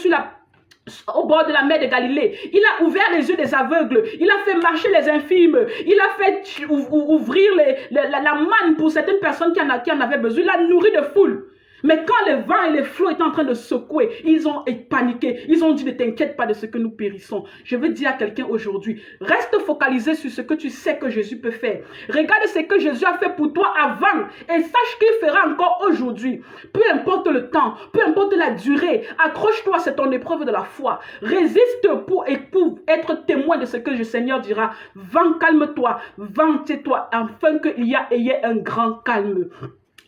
au bord de la mer de Galilée. Il a ouvert les yeux des aveugles. Il a fait marcher les infirmes. Il a fait ouvrir la manne pour certaines personnes qui en avaient besoin. Il a nourri de foules. Mais quand le vent et les flots étaient en train de secouer, ils ont paniqué. Ils ont dit, ne t'inquiète pas de ce que nous périssons. Je veux dire à quelqu'un aujourd'hui, reste focalisé sur ce que tu sais que Jésus peut faire. Regarde ce que Jésus a fait pour toi avant et sache qu'il fera encore aujourd'hui. Peu importe le temps, peu importe la durée, accroche-toi, c'est ton épreuve de la foi. Résiste pour être témoin de ce que le Seigneur dira. Vent, calme-toi, vent, tais-toi, afin qu'il y ait un grand calme.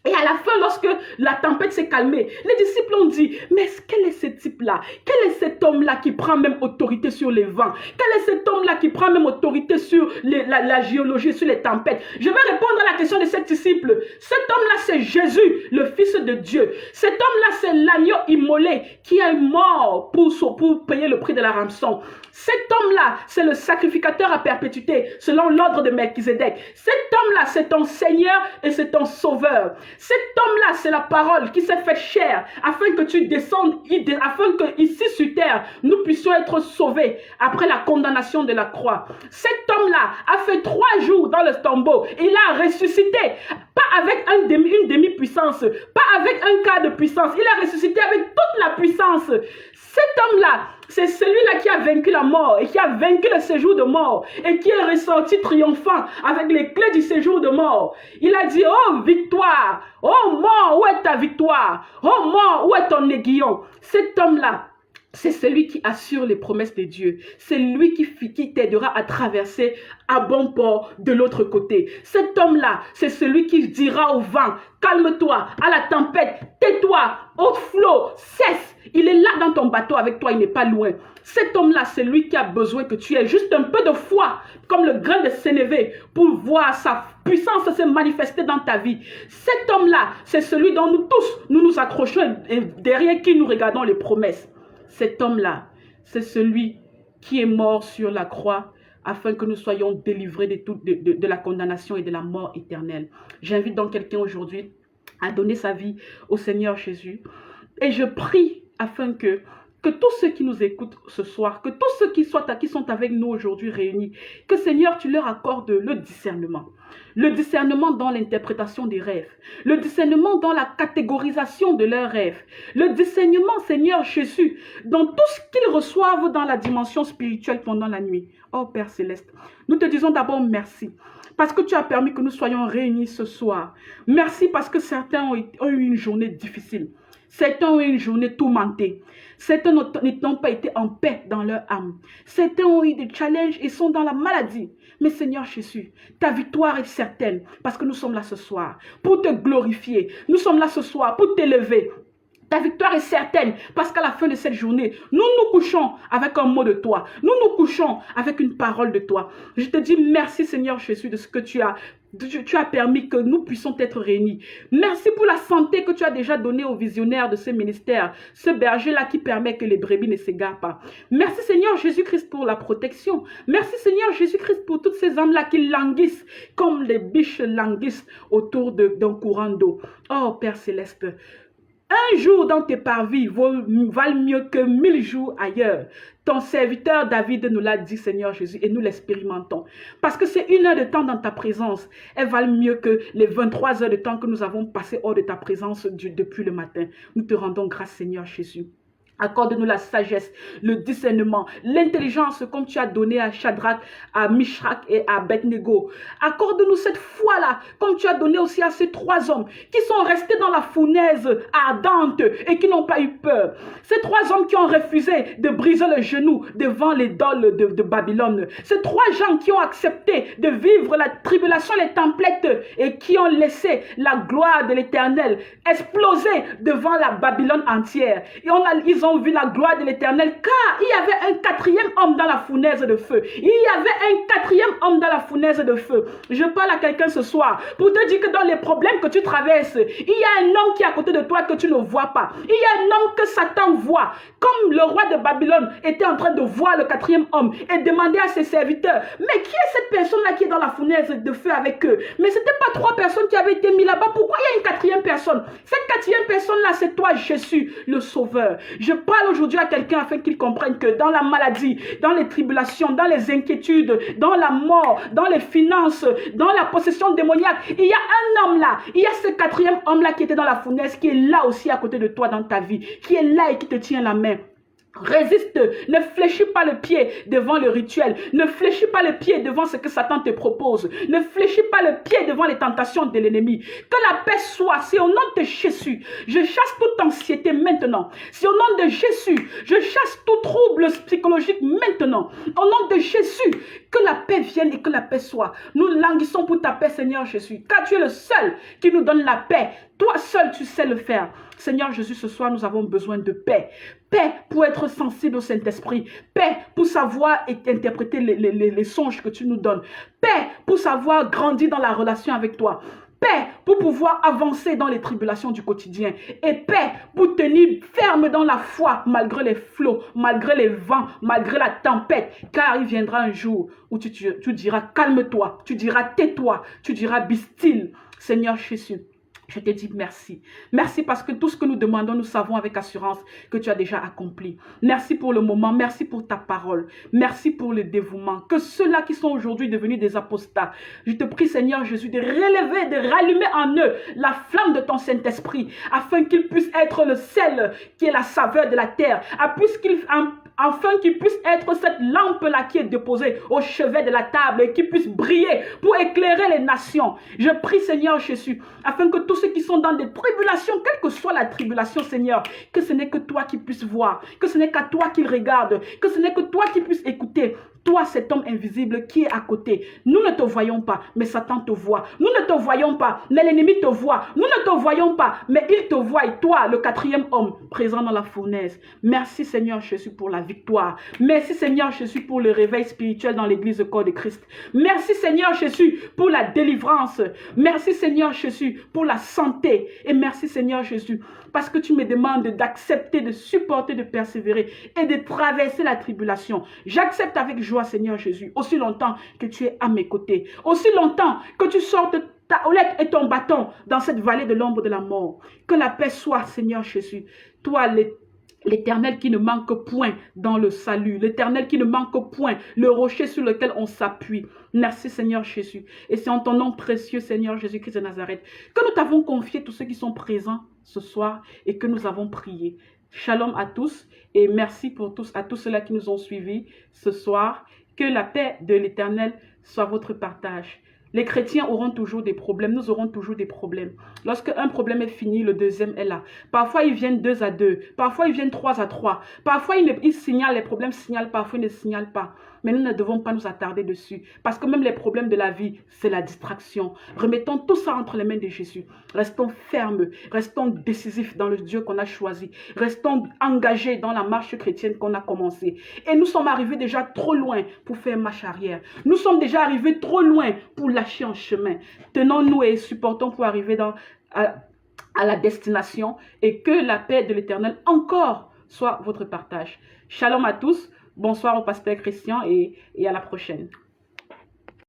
Et à la fin, lorsque la tempête s'est calmée, les disciples ont dit, mais quel est ce type-là? Quel est cet homme-là qui prend même autorité sur les vents? Quel est cet homme-là qui prend même autorité sur la géologie, sur les tempêtes? Je vais répondre à la question de cet disciple. Cet homme-là, c'est Jésus, le Fils de Dieu. Cet homme-là, c'est l'agneau immolé qui est mort pour payer le prix de la rançon. Cet homme-là, c'est le sacrificateur à perpétuité, selon l'ordre de Melchizedek. Cet homme-là, c'est ton Seigneur et c'est ton Sauveur. Cet homme-là, c'est la parole qui s'est faite chair, afin que tu descendes, afin que ici sur terre, nous puissions être sauvés après la condamnation de la croix. Cet homme-là a fait 3 jours dans le tombeau. Il a ressuscité, pas avec une demi-puissance, pas avec un quart de puissance. Il a ressuscité avec toute la puissance. Cet homme-là, c'est celui-là qui a vaincu la mort et qui a vaincu le séjour de mort et qui est ressorti triomphant avec les clés du séjour de mort. Il a dit, oh victoire, oh mort, où est ta victoire? Oh mort, où est ton aiguillon? Cet homme-là, c'est celui qui assure les promesses de Dieu. C'est lui qui t'aidera à traverser à bon port de l'autre côté. Cet homme-là, c'est celui qui dira au vent, calme-toi, à la tempête, tais-toi, au flot, cesse. Il est là dans ton bateau avec toi, il n'est pas loin. Cet homme-là, c'est lui qui a besoin que tu aies juste un peu de foi, comme le grain de sénévé, pour voir sa puissance se manifester dans ta vie. Cet homme-là, c'est celui dont nous tous, nous accrochons et derrière qui nous regardons les promesses. Cet homme-là, c'est celui qui est mort sur la croix afin que nous soyons délivrés de la condamnation et de la mort éternelle. J'invite donc quelqu'un aujourd'hui à donner sa vie au Seigneur Jésus. Et je prie afin que tous ceux qui nous écoutent ce soir, que tous ceux qui sont avec nous aujourd'hui réunis, que Seigneur, tu leur accordes le discernement. Le discernement dans l'interprétation des rêves. Le discernement dans la catégorisation de leurs rêves. Le discernement, Seigneur Jésus, dans tout ce qu'ils reçoivent dans la dimension spirituelle pendant la nuit. Oh Père Céleste, nous te disons d'abord merci. Parce que tu as permis que nous soyons réunis ce soir. Merci parce que certains ont eu une journée difficile. Certains ont eu une journée tourmentée. Certains n'ont pas été en paix dans leur âme. Certains ont eu des challenges et sont dans la maladie. Mais Seigneur Jésus, ta victoire est certaine parce que nous sommes là ce soir pour te glorifier. Nous sommes là ce soir pour t'élever. Ta victoire est certaine parce qu'à la fin de cette journée, nous nous couchons avec un mot de toi. Nous nous couchons avec une parole de toi. Je te dis merci Seigneur Jésus de ce que tu as permis que nous puissions être réunis. Merci pour la santé que tu as déjà donnée aux visionnaires de ce ministère, ce berger-là qui permet que les brebis ne s'égarent pas. Merci Seigneur Jésus-Christ pour la protection. Merci Seigneur Jésus-Christ pour toutes ces âmes-là qui languissent comme les biches languissent autour d'un courant d'eau. Oh Père Céleste, Un jour dans tes parvis valent mieux que 1000 jours ailleurs. Ton serviteur David nous l'a dit, Seigneur Jésus, et nous l'expérimentons. Parce que c'est 1 heure de temps dans ta présence. Elle valent mieux que les 23 heures de temps que nous avons passé hors de ta présence depuis le matin. Nous te rendons grâce, Seigneur Jésus. Accorde-nous la sagesse, le discernement, l'intelligence comme tu as donné à Shadrach, à Mishrak et à Abednego. Accorde-nous cette foi-là comme tu as donné aussi à ces 3 hommes qui sont restés dans la fournaise ardente et qui n'ont pas eu peur. Ces 3 hommes qui ont refusé de briser le genou devant l'idole de Babylone. Ces 3 gens qui ont accepté de vivre la tribulation, les tempêtes et qui ont laissé la gloire de l'Éternel exploser devant la Babylone entière. Et ils ont vu la gloire de l'Éternel, car il y avait un 4e homme dans la fournaise de feu. Il y avait un 4e homme dans la fournaise de feu. Je parle à quelqu'un ce soir pour te dire que dans les problèmes que tu traverses, il y a un homme qui est à côté de toi que tu ne vois pas. Il y a un homme que Satan voit. Comme le roi de Babylone était en train de voir le 4e homme et demander à ses serviteurs, mais qui est cette personne-là qui est dans la fournaise de feu avec eux? Mais ce n'était pas 3 personnes qui avaient été mises là-bas. Pourquoi il y a une 4e personne? Cette 4e personne-là, c'est toi, Jésus, le Sauveur. Je parle aujourd'hui à quelqu'un afin qu'il comprenne que dans la maladie, dans les tribulations, dans les inquiétudes, dans la mort, dans les finances, dans la possession démoniaque, il y a un homme là, il y a ce 4e homme là qui était dans la fournaise, qui est là aussi à côté de toi dans ta vie, qui est là et qui te tient la main. Résiste, ne fléchis pas le pied devant le rituel, ne fléchis pas le pied devant ce que Satan te propose, ne fléchis pas le pied devant les tentations de l'ennemi. Que la paix soit, c'est au nom de Jésus, je chasse toute anxiété maintenant, c'est au nom de Jésus, je chasse tout trouble psychologique maintenant, au nom de Jésus, que la paix vienne et que la paix soit. Nous languissons pour ta paix, Seigneur Jésus, car tu es le seul qui nous donne la paix. Toi seul, tu sais le faire. Seigneur Jésus, ce soir, nous avons besoin de paix. Paix pour être sensible au Saint-Esprit. Paix pour savoir et interpréter les songes que tu nous donnes. Paix pour savoir grandir dans la relation avec toi. Paix pour pouvoir avancer dans les tribulations du quotidien. Et paix pour tenir ferme dans la foi malgré les flots, malgré les vents, malgré la tempête. Car il viendra un jour où tu diras calme-toi, tu diras tais-toi, tu diras be still. Seigneur Jésus, je te dis merci. Merci parce que tout ce que nous demandons, nous savons avec assurance que tu as déjà accompli. Merci pour le moment. Merci pour ta parole. Merci pour le dévouement. Que ceux-là qui sont aujourd'hui devenus des apostats, je te prie Seigneur Jésus de relever, de rallumer en eux la flamme de ton Saint-Esprit afin qu'ils puissent être le sel qui est la saveur de la terre. Afin qu'ils puissent être cette lampe-là qui est déposée au chevet de la table et qui puisse briller pour éclairer les nations. Je prie Seigneur Jésus afin que tous ceux qui sont dans des tribulations, quelle que soit la tribulation Seigneur, que ce n'est que toi qui puisses voir, que ce n'est qu'à toi qu'ils regardent, que ce n'est que toi qui puisses écouter. Toi, cet homme invisible qui est à côté. Nous ne te voyons pas, mais Satan te voit. Nous ne te voyons pas, mais l'ennemi te voit. Nous ne te voyons pas, mais il te voit. Et toi, le 4e homme présent dans la fournaise. Merci Seigneur Jésus pour la victoire. Merci Seigneur Jésus pour le réveil spirituel dans l'église du corps de Christ. Merci Seigneur Jésus pour la délivrance. Merci Seigneur Jésus pour la santé. Et merci Seigneur Jésus parce que tu me demandes d'accepter, de supporter, de persévérer et de traverser la tribulation. J'accepte avec joie, Seigneur Jésus, aussi longtemps que tu es à mes côtés, aussi longtemps que tu sortes ta houlette et ton bâton dans cette vallée de l'ombre de la mort. Que la paix soit, Seigneur Jésus, toi l'Éternel qui ne manque point dans le salut, l'Éternel qui ne manque point, le rocher sur lequel on s'appuie. Merci Seigneur Jésus. Et c'est en ton nom précieux, Seigneur Jésus-Christ de Nazareth, que nous t'avons confié tous ceux qui sont présents ce soir et que nous avons prié. Shalom à tous et merci à tous ceux-là qui nous ont suivis ce soir. Que la paix de l'Éternel soit votre partage. Les chrétiens auront toujours des problèmes, nous aurons toujours des problèmes. Lorsque un problème est fini, le deuxième est là. Parfois, ils viennent 2 à 2, parfois, ils viennent 3 à 3. Parfois, ils signalent, les problèmes signalent, parfois, ils ne signalent pas. Mais nous ne devons pas nous attarder dessus. Parce que même les problèmes de la vie, c'est la distraction. Remettons tout ça entre les mains de Jésus. Restons fermes, restons décisifs dans le Dieu qu'on a choisi. Restons engagés dans la marche chrétienne qu'on a commencée. Et nous sommes arrivés déjà trop loin pour faire marche arrière. Nous sommes déjà arrivés trop loin pour lâcher en chemin. Tenons-nous et supportons pour arriver à la destination et que la paix de l'Éternel encore soit votre partage. Shalom à tous. Bonsoir au pasteur Christian et à la prochaine.